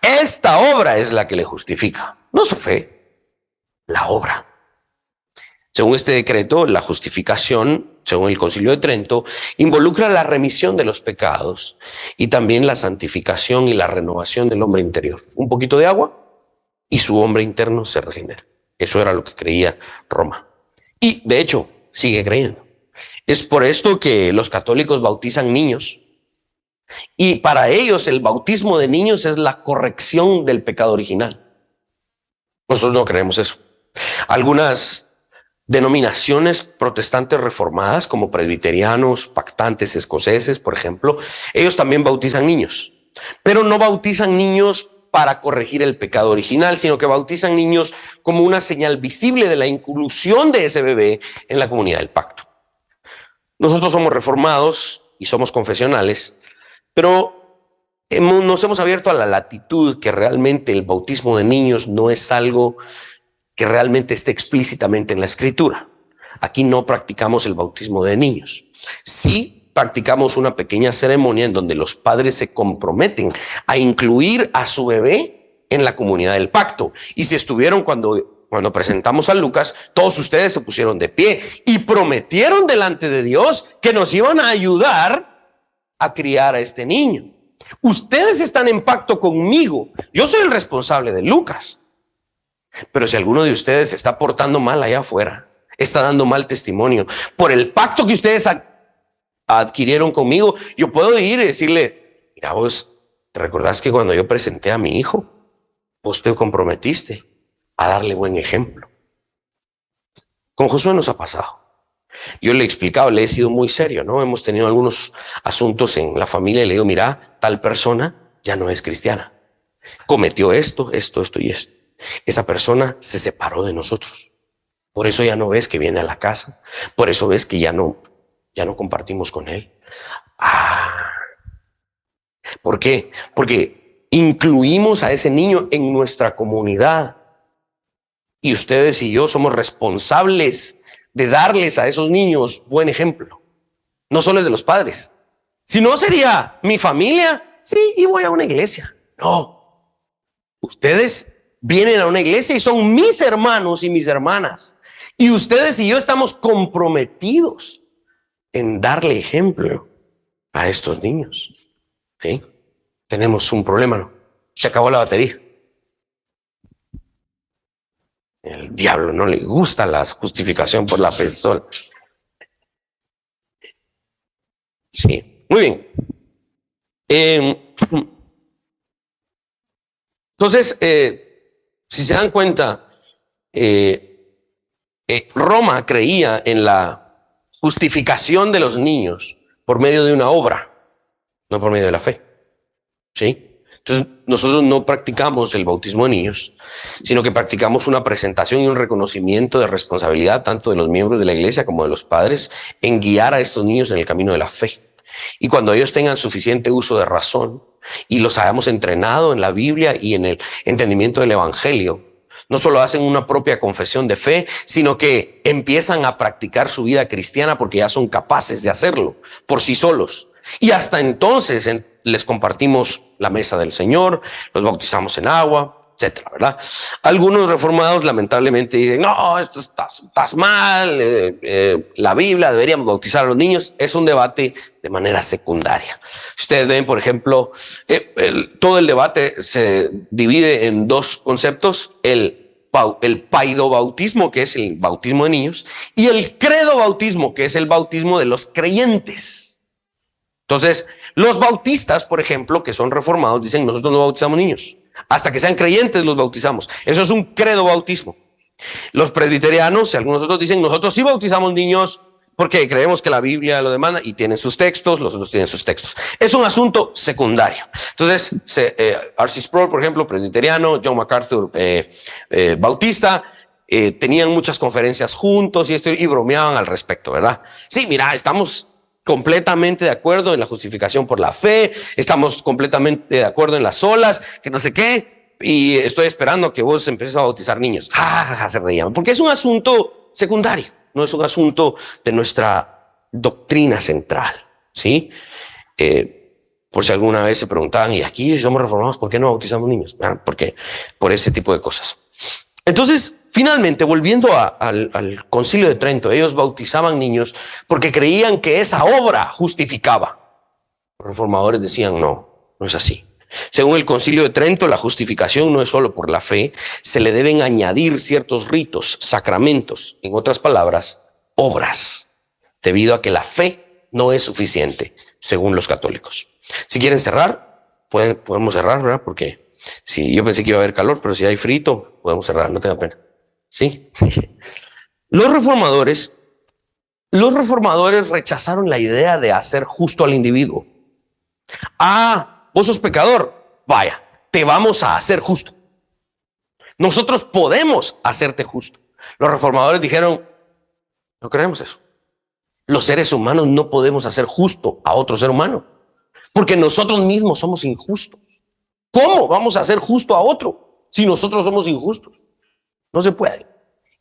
Esta obra es la que le justifica, no su fe, la obra. Según este decreto, la justificación, según el Concilio de Trento, involucra la remisión de los pecados y también la santificación y la renovación del hombre interior. Un poquito de agua y su hombre interno se regenera. Eso era lo que creía Roma. Y de hecho, sigue creyendo. Es por esto que los católicos bautizan niños. Y para ellos el bautismo de niños es la corrección del pecado original. Nosotros no creemos eso. Algunas denominaciones protestantes reformadas, como presbiterianos, pactantes escoceses, por ejemplo, ellos también bautizan niños. Pero no bautizan niños para corregir el pecado original, sino que bautizan niños como una señal visible de la inclusión de ese bebé en la comunidad del pacto. Nosotros somos reformados y somos confesionales, pero nos hemos abierto a la latitud que realmente el bautismo de niños no es algo que realmente esté explícitamente en la Escritura. Aquí no practicamos el bautismo de niños. Sí practicamos una pequeña ceremonia en donde los padres se comprometen a incluir a su bebé en la comunidad del pacto. Y si estuvieron cuando presentamos a Lucas, todos ustedes se pusieron de pie y prometieron delante de Dios que nos iban a ayudar a criar a este niño. Ustedes están en pacto conmigo. Yo soy el responsable de Lucas. Pero si alguno de ustedes se está portando mal allá afuera, está dando mal testimonio por el pacto que ustedes adquirieron conmigo, yo puedo ir y decirle, mira vos, ¿te recordás que cuando yo presenté a mi hijo, vos te comprometiste a darle buen ejemplo? Con Josué nos ha pasado. Yo le he explicado, le he sido muy serio, ¿no? Hemos tenido algunos asuntos en la familia y le digo, mira, tal persona ya no es cristiana. Cometió esto y esto. Esa persona se separó de nosotros. Por eso ya no ves que viene a la casa. Por eso ves que ya no compartimos con él. ¿Por qué? Porque incluimos a ese niño en nuestra comunidad. Y ustedes y yo somos responsables de darles a esos niños buen ejemplo. No solo el de los padres. Si no, sería mi familia. Sí, y voy a una iglesia. No. Ustedes vienen a una iglesia y son mis hermanos y mis hermanas. Y ustedes y yo estamos comprometidos en darle ejemplo a estos niños. ¿Sí? Tenemos un problema, ¿no? Se acabó la batería. El diablo no le gusta la justificación por la fe sola. Sí, muy bien. Entonces, si se dan cuenta, Roma creía en la justificación de los niños por medio de una obra, no por medio de la fe. ¿Sí? Entonces, nosotros no practicamos el bautismo de niños, sino que practicamos una presentación y un reconocimiento de responsabilidad tanto de los miembros de la iglesia como de los padres en guiar a estos niños en el camino de la fe. Y cuando ellos tengan suficiente uso de razón y los hayamos entrenado en la Biblia y en el entendimiento del evangelio, no solo hacen una propia confesión de fe, sino que empiezan a practicar su vida cristiana porque ya son capaces de hacerlo por sí solos. Y hasta entonces les compartimos la mesa del Señor, los bautizamos en agua, etcétera, ¿verdad? Algunos reformados lamentablemente dicen, no, esto estás mal, la Biblia, deberíamos bautizar a los niños. Es un debate de manera secundaria. Ustedes ven, por ejemplo, todo el debate se divide en dos conceptos: el paidobautismo, que es el bautismo de niños, y el credobautismo, que es el bautismo de los creyentes. Entonces, los bautistas, por ejemplo, que son reformados, dicen, nosotros no bautizamos niños. Hasta que sean creyentes los bautizamos. Eso es un credobautismo. Los presbiterianos y algunos otros dicen, nosotros sí bautizamos niños porque creemos que la Biblia lo demanda y tienen sus textos, los otros tienen sus textos. Es un asunto secundario. Entonces, R.C. Sproul, por ejemplo, presbiteriano, John MacArthur, bautista, tenían muchas conferencias juntos y bromeaban al respecto, ¿verdad? Sí, mira, estamos completamente de acuerdo en la justificación por la fe, estamos completamente de acuerdo en las olas, que no sé qué, y estoy esperando que vos empieces a bautizar niños. Se reían, porque es un asunto secundario, no es un asunto de nuestra doctrina central, ¿sí? Por si alguna vez se preguntaban, y aquí somos reformados, ¿por qué no bautizamos niños? Porque por ese tipo de cosas. Entonces, finalmente, volviendo al Concilio de Trento, ellos bautizaban niños porque creían que esa obra justificaba. Los reformadores decían, no es así. Según el Concilio de Trento, la justificación no es solo por la fe, se le deben añadir ciertos ritos, sacramentos, en otras palabras, obras, debido a que la fe no es suficiente, según los católicos. Si quieren cerrar, podemos cerrar, ¿verdad? Porque si yo pensé que iba a haber calor, pero si hay frito, podemos cerrar, no tenga pena. ¿Sí? Los reformadores rechazaron la idea de hacer justo al individuo. Vos sos pecador, vaya, te vamos a hacer justo. Nosotros podemos hacerte justo. Los reformadores dijeron, no creemos eso. Los seres humanos no podemos hacer justo a otro ser humano, porque nosotros mismos somos injustos. ¿Cómo vamos a hacer justo a otro si nosotros somos injustos? No se puede.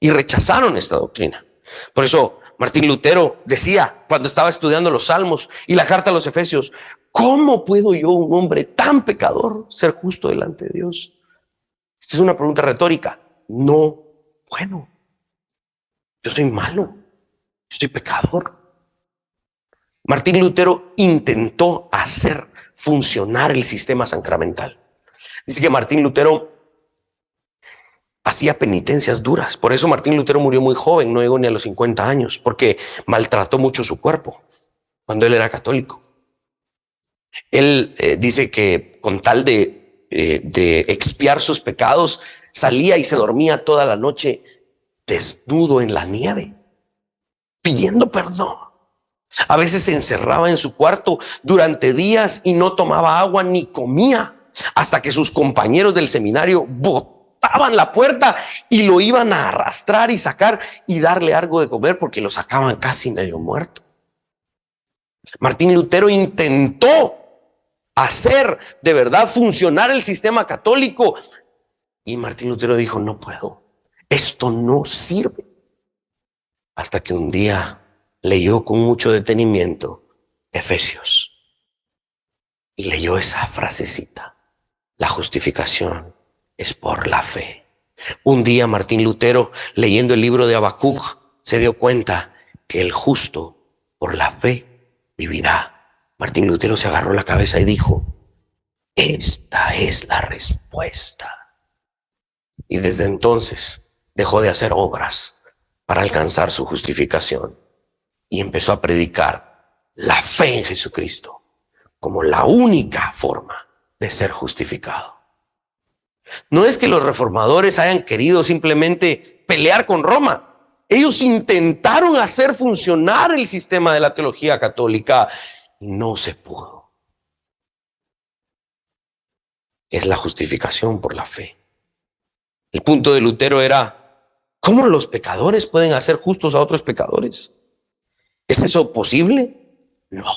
Y rechazaron esta doctrina. Por eso Martín Lutero decía, cuando estaba estudiando los Salmos y la carta a los Efesios, ¿cómo puedo yo, un hombre tan pecador, ser justo delante de Dios? Esta es una pregunta retórica. No, bueno, yo soy malo, yo soy pecador. Martín Lutero intentó hacer funcionar el sistema sacramental. Dice que Martín Lutero hacía penitencias duras. Por eso Martín Lutero murió muy joven, no llegó ni a los 50 años, porque maltrató mucho su cuerpo cuando él era católico. Él dice que con tal de expiar sus pecados, salía y se dormía toda la noche desnudo en la nieve, pidiendo perdón. A veces se encerraba en su cuarto durante días y no tomaba agua ni comía, hasta que sus compañeros del seminario botaban la puerta y lo iban a arrastrar y sacar y darle algo de comer, porque lo sacaban casi medio muerto. Martín Lutero intentó hacer de verdad funcionar el sistema católico, y Martín Lutero dijo: no puedo, esto no sirve. Hasta que un día leyó con mucho detenimiento Efesios y leyó esa frasecita: la justificación es por la fe. Un día Martín Lutero, leyendo el libro de Habacuc, se dio cuenta que el justo por la fe vivirá. Martín Lutero se agarró la cabeza y dijo: esta es la respuesta. Y desde entonces dejó de hacer obras para alcanzar su justificación y empezó a predicar la fe en Jesucristo como la única forma de ser justificado. No es que los reformadores hayan querido simplemente pelear con Roma. Ellos intentaron hacer funcionar el sistema de la teología católica y no se pudo. Es la justificación por la fe. El punto de Lutero era: ¿cómo los pecadores pueden hacer justos a otros pecadores? ¿Es eso posible? No.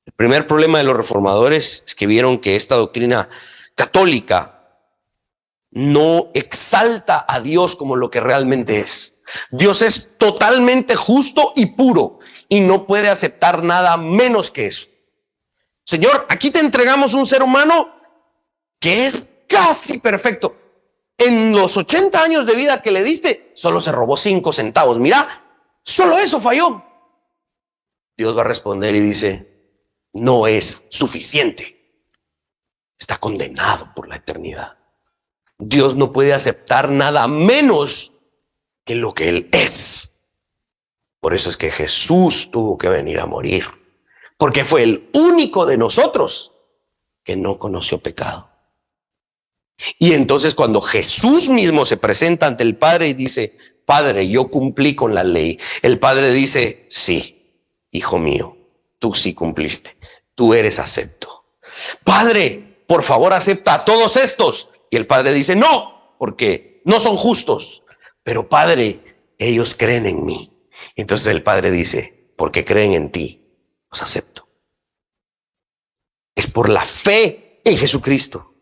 El primer problema de los reformadores es que vieron que esta doctrina católica no exalta a Dios como lo que realmente es. Dios es totalmente justo y puro y no puede aceptar nada menos que eso. Señor, aquí te entregamos un ser humano que es casi perfecto. En los 80 años de vida que le diste, solo se robó 5 centavos. Mira, solo eso falló. Dios va a responder y dice: no es suficiente. Está condenado por la eternidad. Dios no puede aceptar nada menos que lo que Él es. Por eso es que Jesús tuvo que venir a morir, porque fue el único de nosotros que no conoció pecado. Y entonces cuando Jesús mismo se presenta ante el Padre y dice: Padre, yo cumplí con la ley, el Padre dice: sí, hijo mío, tú sí cumpliste, tú eres acepto. Padre, por favor acepta a todos estos. Y el Padre dice: no, porque no son justos, pero Padre, ellos creen en mí. Y entonces el Padre dice: porque creen en ti, los acepto. Es por la fe en Jesucristo,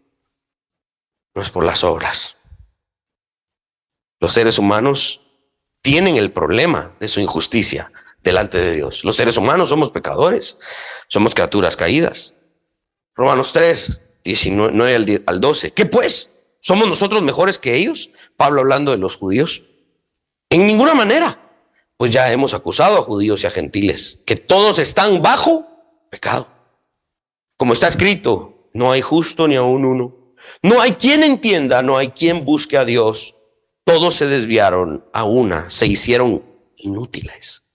no es por las obras. Los seres humanos tienen el problema de su injusticia delante de Dios. Los seres humanos somos pecadores, somos criaturas caídas. Romanos 3, 19 al 12. ¿Qué pues? ¿Somos nosotros mejores que ellos? Pablo hablando de los judíos. En ninguna manera, pues ya hemos acusado a judíos y a gentiles, que todos están bajo pecado. Como está escrito: no hay justo ni aun uno. No hay quien entienda, no hay quien busque a Dios. Todos se desviaron a una, se hicieron inútiles.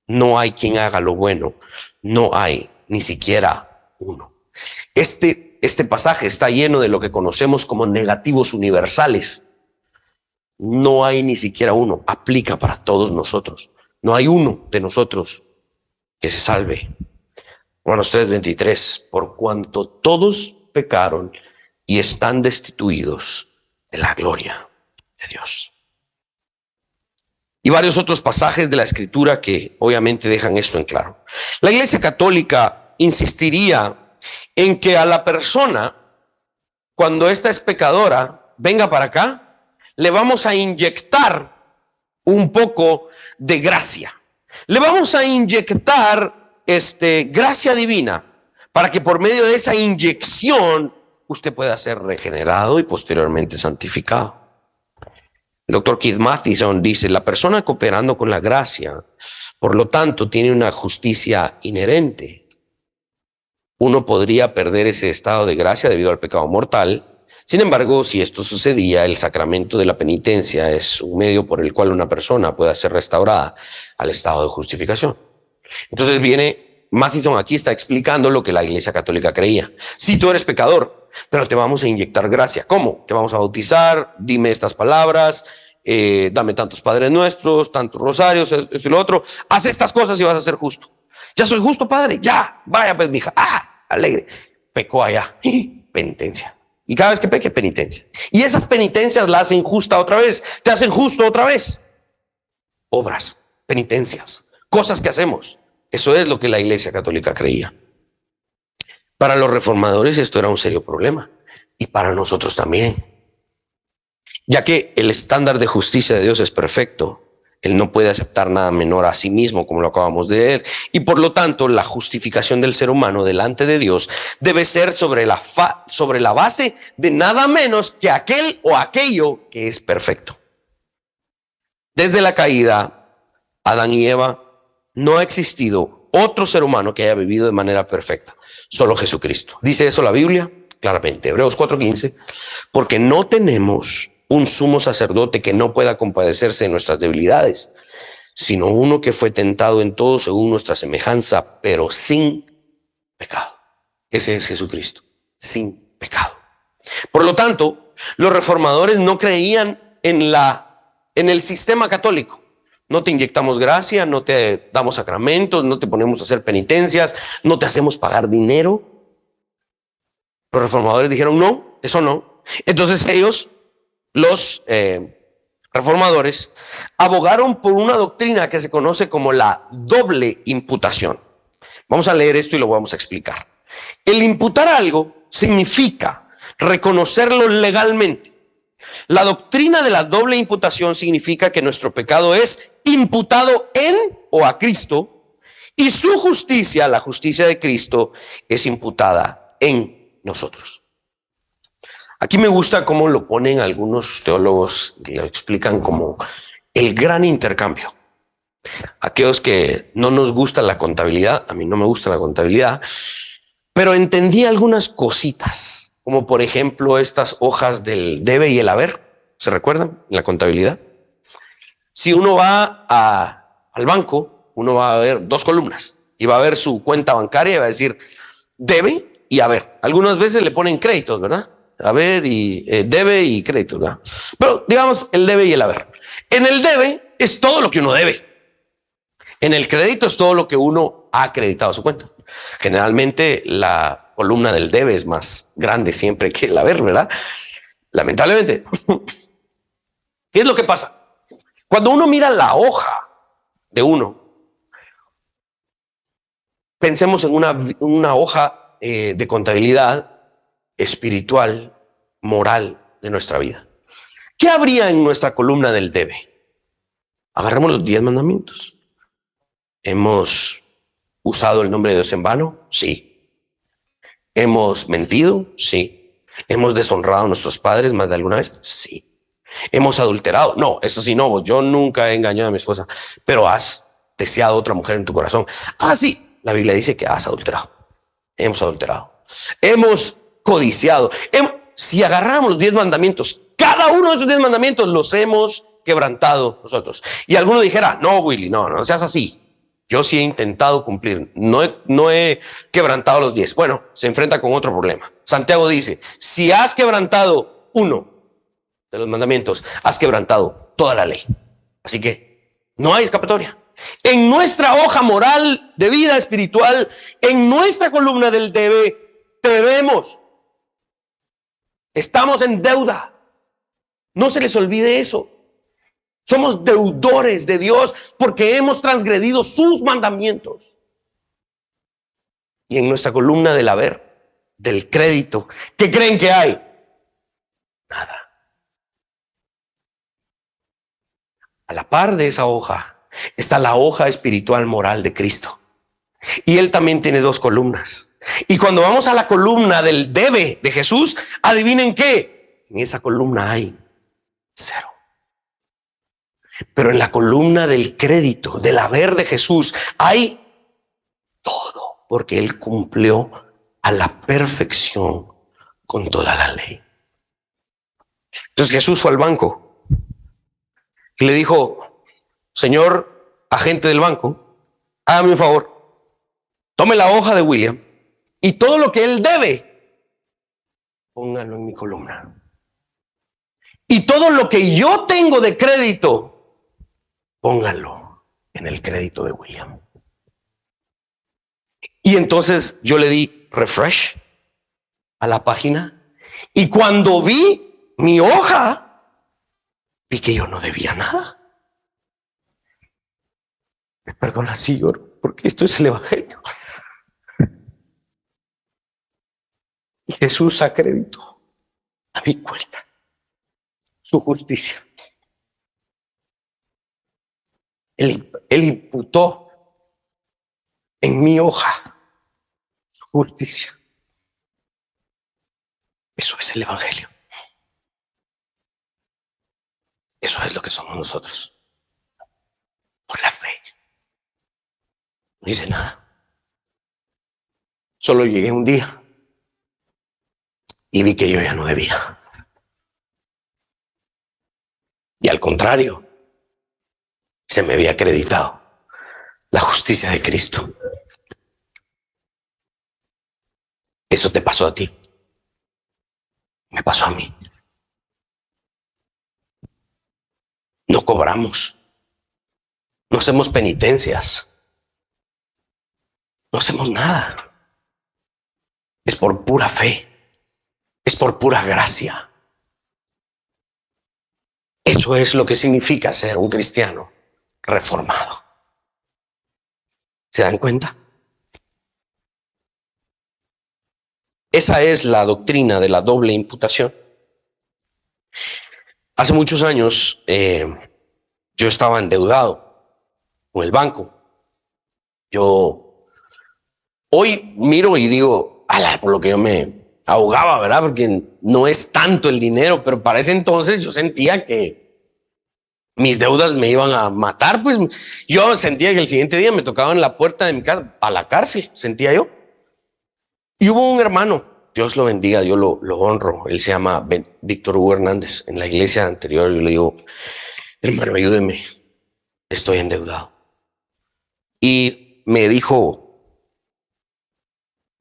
No hay quien haga lo bueno, no hay ni siquiera uno. Este pasaje está lleno de lo que conocemos como negativos universales. No hay ni siquiera uno, aplica para todos nosotros. No hay uno de nosotros que se salve. Romanos 3:23, por cuanto todos pecaron y están destituidos de la gloria de Dios. Y varios otros pasajes de la Escritura que obviamente dejan esto en claro. La Iglesia Católica insistiría en que a la persona, cuando ésta es pecadora, venga para acá, le vamos a inyectar un poco de gracia. Le vamos a inyectar gracia divina para que por medio de esa inyección usted pueda ser regenerado y posteriormente santificado. El doctor Keith Mathison dice: la persona cooperando con la gracia, por lo tanto, tiene una justicia inherente. Uno podría perder ese estado de gracia debido al pecado mortal. Sin embargo, si esto sucedía, el sacramento de la penitencia es un medio por el cual una persona pueda ser restaurada al estado de justificación. Entonces viene Matheson aquí está explicando lo que la Iglesia Católica creía. Si tú eres pecador, pero te vamos a inyectar gracia. ¿Cómo? Te vamos a bautizar, dime estas palabras, dame tantos Padres Nuestros, tantos rosarios, esto y lo otro. Haz estas cosas y vas a ser justo. Ya soy justo, padre, ya, vaya pues, mija, alegre. Pecó allá, penitencia. Y cada vez que peque, penitencia. Y esas penitencias la hacen justa otra vez, te hacen justo otra vez. Obras, penitencias, cosas que hacemos. Eso es lo que la Iglesia Católica creía. Para los reformadores esto era un serio problema. Y para nosotros también. Ya que el estándar de justicia de Dios es perfecto. Él no puede aceptar nada menor a sí mismo, como lo acabamos de leer. Y por lo tanto, la justificación del ser humano delante de Dios debe ser sobre la base de nada menos que aquel o aquello que es perfecto. Desde la caída, Adán y Eva, no ha existido otro ser humano que haya vivido de manera perfecta. Solo Jesucristo. Dice eso la Biblia claramente. Hebreos 4:15. Porque no tenemos un sumo sacerdote que no pueda compadecerse de nuestras debilidades, sino uno que fue tentado en todo según nuestra semejanza, pero sin pecado. Ese es Jesucristo, sin pecado. Por lo tanto, los reformadores no creían en el sistema católico. No te inyectamos gracia, no te damos sacramentos, no te ponemos a hacer penitencias, no te hacemos pagar dinero. Los reformadores dijeron no, eso no. Entonces ellos, los reformadores, abogaron por una doctrina que se conoce como la doble imputación. Vamos a leer esto y lo vamos a explicar. El imputar algo significa reconocerlo legalmente. La doctrina de la doble imputación significa que nuestro pecado es imputado en o a Cristo y su justicia, la justicia de Cristo, es imputada en nosotros. Aquí me gusta cómo lo ponen algunos teólogos, lo explican como el gran intercambio. Aquellos que no nos gusta la contabilidad, a mí no me gusta la contabilidad, pero entendí algunas cositas, como por ejemplo estas hojas del debe y el haber. ¿Se recuerdan? En la contabilidad. Si uno va al banco, uno va a ver dos columnas y va a ver su cuenta bancaria y va a decir debe y haber. Algunas veces le ponen créditos, ¿verdad? Haber y debe y crédito, ¿verdad? Pero digamos el debe y el haber. En el debe es todo lo que uno debe. En el crédito es todo lo que uno ha acreditado a su cuenta. Generalmente la columna del debe es más grande siempre que el haber, ¿verdad? Lamentablemente. ¿Qué es lo que pasa? Cuando uno mira la hoja de uno, pensemos en una hoja de contabilidad espiritual, moral de nuestra vida. ¿Qué habría en nuestra columna del debe? Agarramos los 10 mandamientos. ¿Hemos usado el nombre de Dios en vano? Sí. ¿Hemos mentido? Sí. ¿Hemos deshonrado a nuestros padres más de alguna vez? Sí. ¿Hemos adulterado? No, eso sí no, yo nunca he engañado a mi esposa, pero has deseado otra mujer en tu corazón. Sí, la Biblia dice que has adulterado. Hemos adulterado. Hemos codiciado. Si agarramos los 10 mandamientos, cada uno de esos 10 mandamientos los hemos quebrantado nosotros. Y alguno dijera, no, Willy, no seas así. Yo sí he intentado cumplir, no he quebrantado los 10. Bueno, se enfrenta con otro problema. Santiago dice, si has quebrantado uno de los mandamientos, has quebrantado toda la ley. Así que no hay escapatoria. En nuestra hoja moral de vida espiritual, en nuestra columna del debe, debemos. Estamos en deuda. No se les olvide eso. Somos deudores de Dios porque hemos transgredido sus mandamientos. Y en nuestra columna del haber, del crédito, ¿qué creen que hay? Nada. A la par de esa hoja está la hoja espiritual moral de Cristo. Y Él también tiene 2 columnas. Y cuando vamos a la columna del debe de Jesús, adivinen qué. En esa columna hay 0. Pero en la columna del crédito, del haber de Jesús, hay todo. Porque Él cumplió a la perfección con toda la ley. Entonces Jesús fue al banco y le dijo, señor agente del banco, hágame un favor. tome la hoja de William y todo lo que él debe, póngalo en mi columna. Y todo lo que yo tengo de crédito, póngalo en el crédito de William. Y entonces yo le di refresh a la página y cuando vi mi hoja, vi que yo no debía nada. Perdona, Señor, porque esto es el Evangelio. Y Jesús acreditó a mi cuenta su justicia. Él imputó en mi hoja su justicia. Eso es el Evangelio. Eso es lo que somos nosotros. Por la fe. No hice nada. Solo llegué un día y vi que yo ya no debía. Y al contrario, se me había acreditado la justicia de Cristo. Eso te pasó a ti. Me pasó a mí. No cobramos. No hacemos penitencias. No hacemos nada. Es por pura fe. Es por pura gracia. Eso es lo que significa ser un cristiano reformado. ¿Se dan cuenta? Esa es la doctrina de la doble imputación. Hace muchos años yo estaba endeudado con el banco. Yo hoy miro y digo, por lo que yo me ahogaba, ¿verdad? Porque no es tanto el dinero, pero para ese entonces yo sentía que mis deudas me iban a matar. Pues yo sentía que el siguiente día me tocaba en la puerta de mi casa a la cárcel, sentía yo. Y hubo un hermano, Dios lo bendiga, yo lo honro, él se llama Víctor Hugo Hernández. En la iglesia anterior yo le digo, hermano, ayúdeme, estoy endeudado. Y me dijo,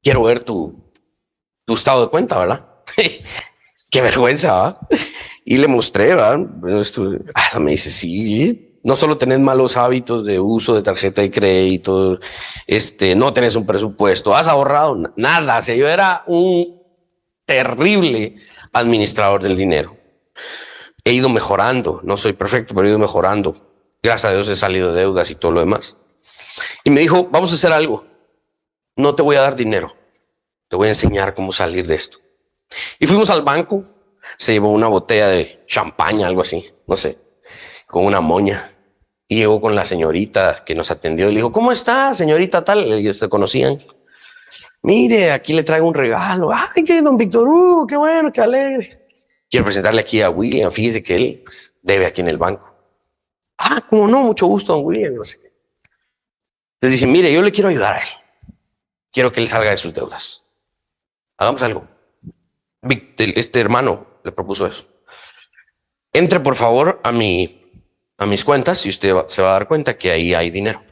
quiero ver tu estado de cuenta, ¿verdad? Qué vergüenza, ¿verdad? Y le mostré, ¿verdad? Me dice, sí, no solo tenés malos hábitos de uso de tarjeta de crédito, no tenés un presupuesto, has ahorrado nada. O sea, yo era un terrible administrador del dinero. He ido mejorando, no soy perfecto, pero he ido mejorando. Gracias a Dios he salido de deudas y todo lo demás. Y me dijo, vamos a hacer algo. No te voy a dar dinero. Te voy a enseñar cómo salir de esto. Y fuimos al banco. Se llevó una botella de champaña, algo así, no sé, con una moña. Y llegó con la señorita que nos atendió y le dijo, ¿cómo está, señorita tal? Ellos se conocían. Mire, aquí le traigo un regalo. Ay, que don Víctor Hugo, qué bueno, qué alegre. Quiero presentarle aquí a William. Fíjese que él debe aquí en el banco. Cómo no, mucho gusto, don William, no sé qué. Entonces dice, mire, yo le quiero ayudar a él. Quiero que él salga de sus deudas. Hagamos algo. Este hermano le propuso eso. Entre por favor a mis cuentas y usted se va a dar cuenta que ahí hay dinero.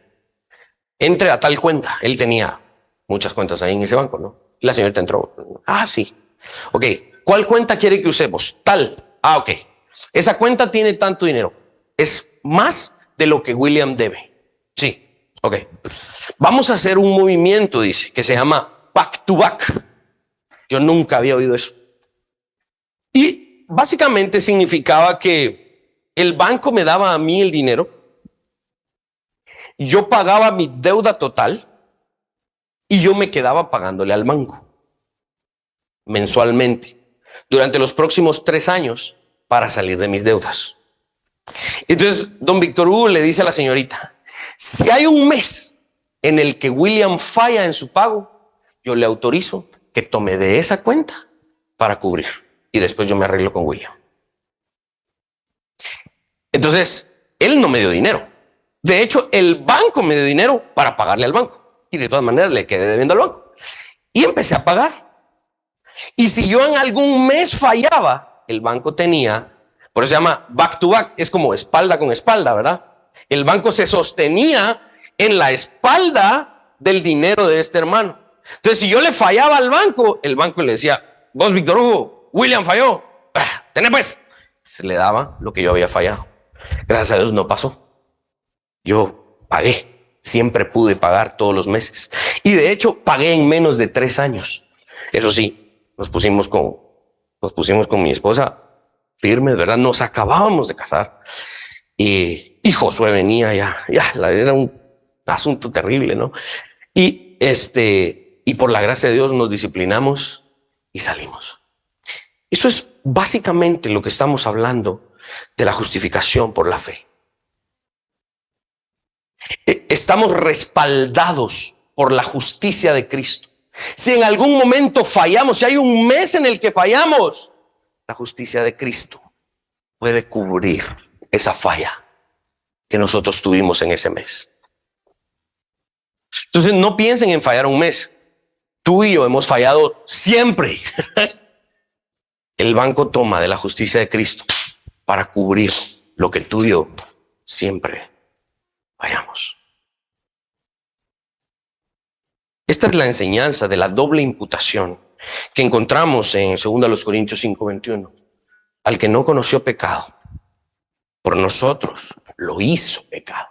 Entre a tal cuenta. Él tenía muchas cuentas ahí en ese banco, ¿no? Y la señorita entró. Sí. Ok. ¿Cuál cuenta quiere que usemos? Tal. Ok. Esa cuenta tiene tanto dinero. Es más de lo que William debe. Sí. Ok. Vamos a hacer un movimiento, dice, que se llama back to back. Yo nunca había oído eso. Y básicamente significaba que el banco me daba a mí el dinero, yo pagaba mi deuda total y yo me quedaba pagándole al banco mensualmente durante los próximos 3 años para salir de mis deudas. Entonces, don Víctor Hugo le dice a la señorita, si hay un mes en el que William falla en su pago, yo le autorizo que tome de esa cuenta para cubrir. Y después yo me arreglo con William. Entonces, él no me dio dinero. De hecho, el banco me dio dinero para pagarle al banco. Y de todas maneras le quedé debiendo al banco. Y empecé a pagar. Y si yo en algún mes fallaba, el banco tenía, por eso se llama back to back, es como espalda con espalda, ¿verdad? El banco se sostenía en la espalda del dinero de este hermano. Entonces, si yo le fallaba al banco, el banco le decía, vos, Víctor Hugo, William falló, tené pues. Se le daba lo que yo había fallado. Gracias a Dios no pasó. Yo pagué, siempre pude pagar todos los meses. Y de hecho, pagué en menos de 3 años. Eso sí, nos pusimos con mi esposa firmes, ¿verdad? Nos acabábamos de casar. Y Josué venía ya era un asunto terrible, ¿no? Y por la gracia de Dios nos disciplinamos y salimos. Eso es básicamente lo que estamos hablando de la justificación por la fe. Estamos respaldados por la justicia de Cristo. Si en algún momento fallamos, si hay un mes en el que fallamos, la justicia de Cristo puede cubrir esa falla que nosotros tuvimos en ese mes. Entonces no piensen en fallar un mes. Tú y yo hemos fallado siempre. El banco toma de la justicia de Cristo para cubrir lo que tú y yo siempre fallamos. Esta es la enseñanza de la doble imputación que encontramos en 2 Corintios 5:21. Al que no conoció pecado, por nosotros lo hizo pecado,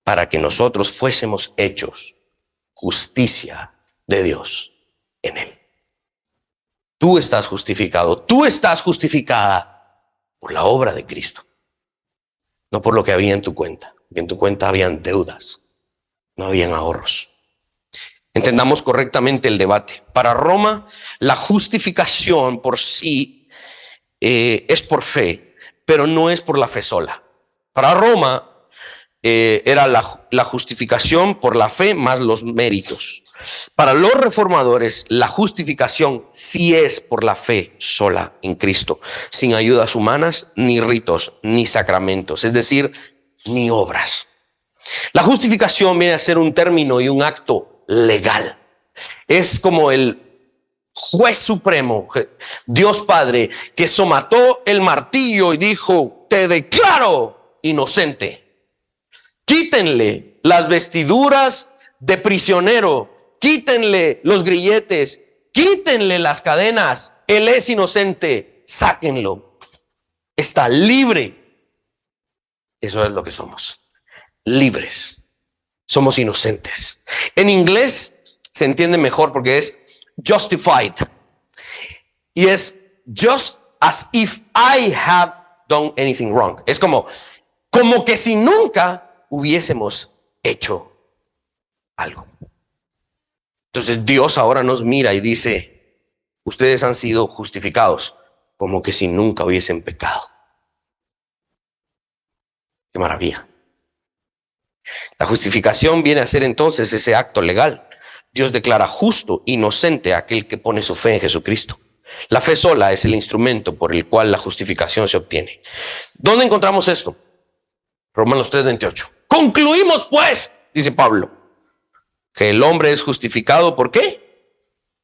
para que nosotros fuésemos hechos justicia de Dios en él. Tú estás justificado, tú estás justificada por la obra de Cristo, no por lo que había en tu cuenta. En tu cuenta habían deudas, no habían ahorros. Entendamos correctamente el debate. Para Roma, la justificación por sí es por fe, pero no es por la fe sola. Para Roma era la justificación por la fe más los méritos. Para los reformadores, la justificación sí es por la fe sola en Cristo, sin ayudas humanas, ni ritos, ni sacramentos, es decir, ni obras. La justificación viene a ser un término y un acto legal. Es como el juez supremo, Dios Padre, que somató el martillo y dijo, te declaro inocente. Quítenle las vestiduras de prisionero, quítenle los grilletes, quítenle las cadenas. Él es inocente, sáquenlo. Está libre. Eso es lo que somos, libres. Somos inocentes. En inglés se entiende mejor porque es justified. Y es just as if I have done anything wrong. Es como que si nunca hubiésemos hecho algo. Entonces Dios ahora nos mira y dice, ustedes han sido justificados como que si nunca hubiesen pecado. Qué maravilla. La justificación viene a ser entonces ese acto legal. Dios declara justo, inocente a aquel que pone su fe en Jesucristo. La fe sola es el instrumento por el cual la justificación se obtiene. ¿Dónde encontramos esto? Romanos 3:28. Concluimos pues, dice Pablo, que el hombre es justificado, ¿por qué?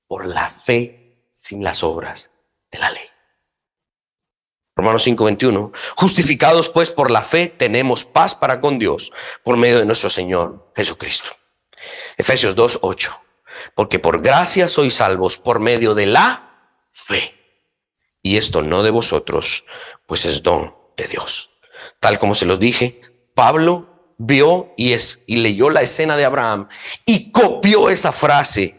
Por la fe sin las obras de la ley. Romanos 5:21. Justificados pues por la fe tenemos paz para con Dios por medio de nuestro Señor Jesucristo. Efesios 2:8. Porque por gracia sois salvos por medio de la fe. Y esto no de vosotros, pues es don de Dios. Tal como se los dije, Pablo vio y leyó la escena de Abraham y copió esa frase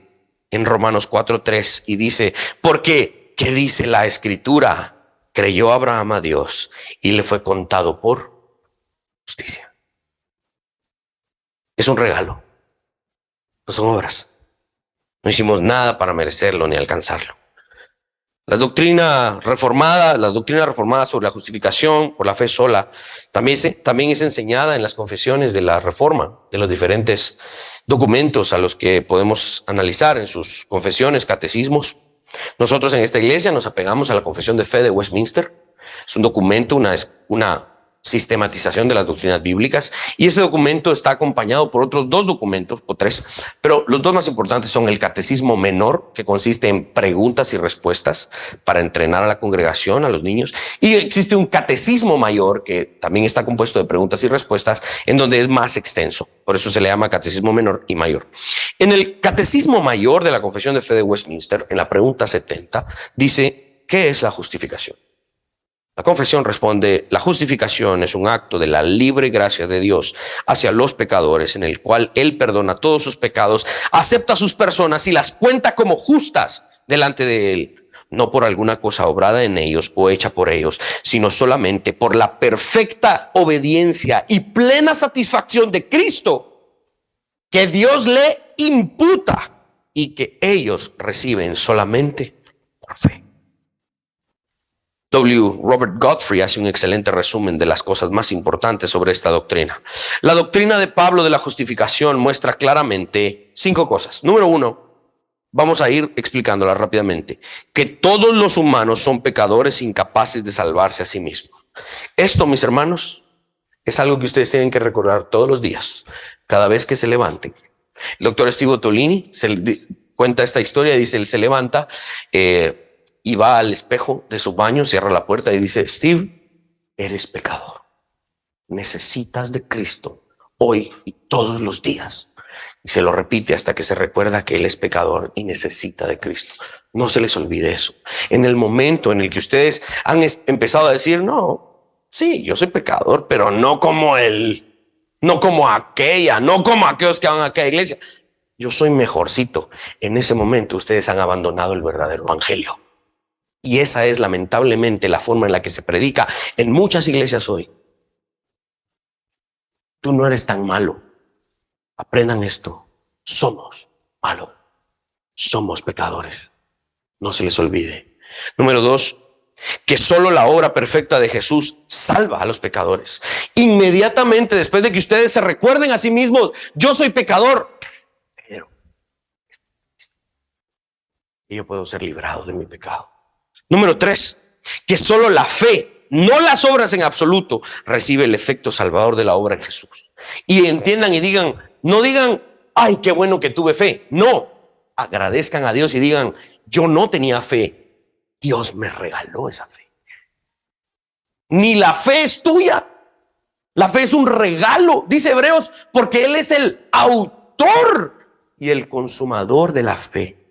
en Romanos 4:3 y dice, porque, ¿qué dice la Escritura? Creyó Abraham a Dios y le fue contado por justicia. Es un regalo. No son obras. No hicimos nada para merecerlo ni alcanzarlo. La doctrina reformada sobre la justificación por la fe sola también es enseñada en las confesiones de la Reforma, de los diferentes documentos a los que podemos analizar en sus confesiones, catecismos. Nosotros en esta iglesia nos apegamos a la Confesión de Fe de Westminster. Es un documento, una sistematización de las doctrinas bíblicas, y ese documento está acompañado por otros 2 documentos o 3, pero los 2 más importantes son el Catecismo Menor, que consiste en preguntas y respuestas para entrenar a la congregación, a los niños, y existe un Catecismo Mayor, que también está compuesto de preguntas y respuestas, en donde es más extenso. Por eso se le llama Catecismo Menor y Mayor. En el Catecismo Mayor de la Confesión de Fe de Westminster, en la pregunta 70, dice: ¿qué es la justificación? La confesión responde: la justificación es un acto de la libre gracia de Dios hacia los pecadores, en el cual Él perdona todos sus pecados, acepta a sus personas y las cuenta como justas delante de Él, no por alguna cosa obrada en ellos o hecha por ellos, sino solamente por la perfecta obediencia y plena satisfacción de Cristo, que Dios le imputa y que ellos reciben solamente por fe. Robert Godfrey hace un excelente resumen de las cosas más importantes sobre esta doctrina. La doctrina de Pablo de la justificación muestra claramente 5 cosas. Número 1, vamos a ir explicándola rápidamente: que todos los humanos son pecadores incapaces de salvarse a sí mismos. Esto, mis hermanos, es algo que ustedes tienen que recordar todos los días, cada vez que se levanten. El doctor Steve Ottolini cuenta esta historia. Dice: él se levanta y va al espejo de su baño, cierra la puerta y dice: Steve, eres pecador. Necesitas de Cristo hoy y todos los días. Y se lo repite hasta que se recuerda que él es pecador y necesita de Cristo. No se les olvide eso. En el momento en el que ustedes han empezado a decir: no, sí, yo soy pecador, pero no como él, no como aquella, no como aquellos que van a aquella iglesia. Yo soy mejorcito. En ese momento ustedes han abandonado el verdadero evangelio. Y esa es lamentablemente la forma en la que se predica en muchas iglesias hoy. Tú no eres tan malo. Aprendan esto. Somos malos. Somos pecadores. No se les olvide. Número 2, que solo la obra perfecta de Jesús salva a los pecadores. Inmediatamente después de que ustedes se recuerden a sí mismos: yo soy pecador, pero yo puedo ser librado de mi pecado. Número 3, que solo la fe, no las obras en absoluto, recibe el efecto salvador de la obra en Jesús. Y entiendan y digan, no digan: ay, qué bueno que tuve fe. No, agradezcan a Dios y digan: yo no tenía fe, Dios me regaló esa fe. Ni la fe es tuya, la fe es un regalo, dice Hebreos, porque Él es el autor y el consumador de la fe.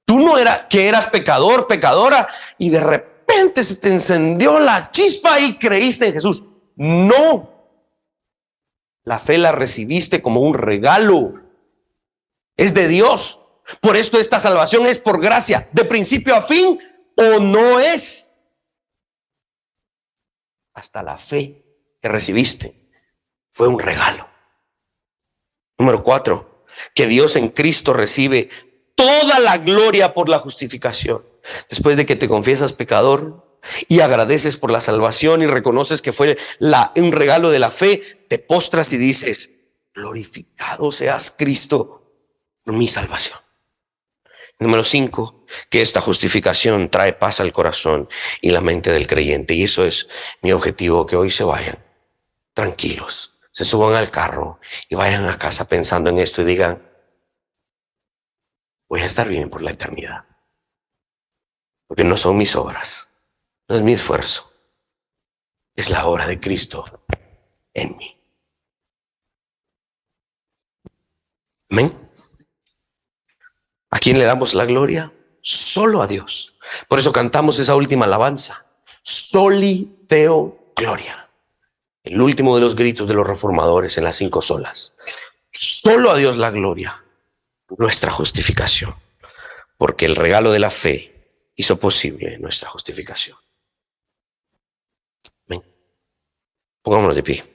Tú no eras que eras pecador, pecadora, y de repente se te encendió la chispa y creíste en Jesús. No. La fe la recibiste como un regalo. Es de Dios. Por esto esta salvación es por gracia, de principio a fin, o no es. Hasta la fe que recibiste fue un regalo. Número 4, que Dios en Cristo recibe toda la gloria por la justificación. Después de que te confiesas pecador y agradeces por la salvación y reconoces que fue un regalo de la fe, te postras y dices: glorificado seas Cristo por mi salvación. Número 5, que esta justificación trae paz al corazón y la mente del creyente. Y eso es mi objetivo: que hoy se vayan tranquilos, se suban al carro y vayan a casa pensando en esto y digan: voy a estar bien por la eternidad. Porque no son mis obras, no es mi esfuerzo, es la obra de Cristo en mí. Amén. ¿A quién le damos la gloria? Solo a Dios. Por eso cantamos esa última alabanza: Soli Deo Gloria. El último de los gritos de los reformadores en las 5 solas. Solo a Dios la gloria, nuestra justificación, porque el regalo de la fe hizo posible nuestra justificación. Ven, pongámonos de pie.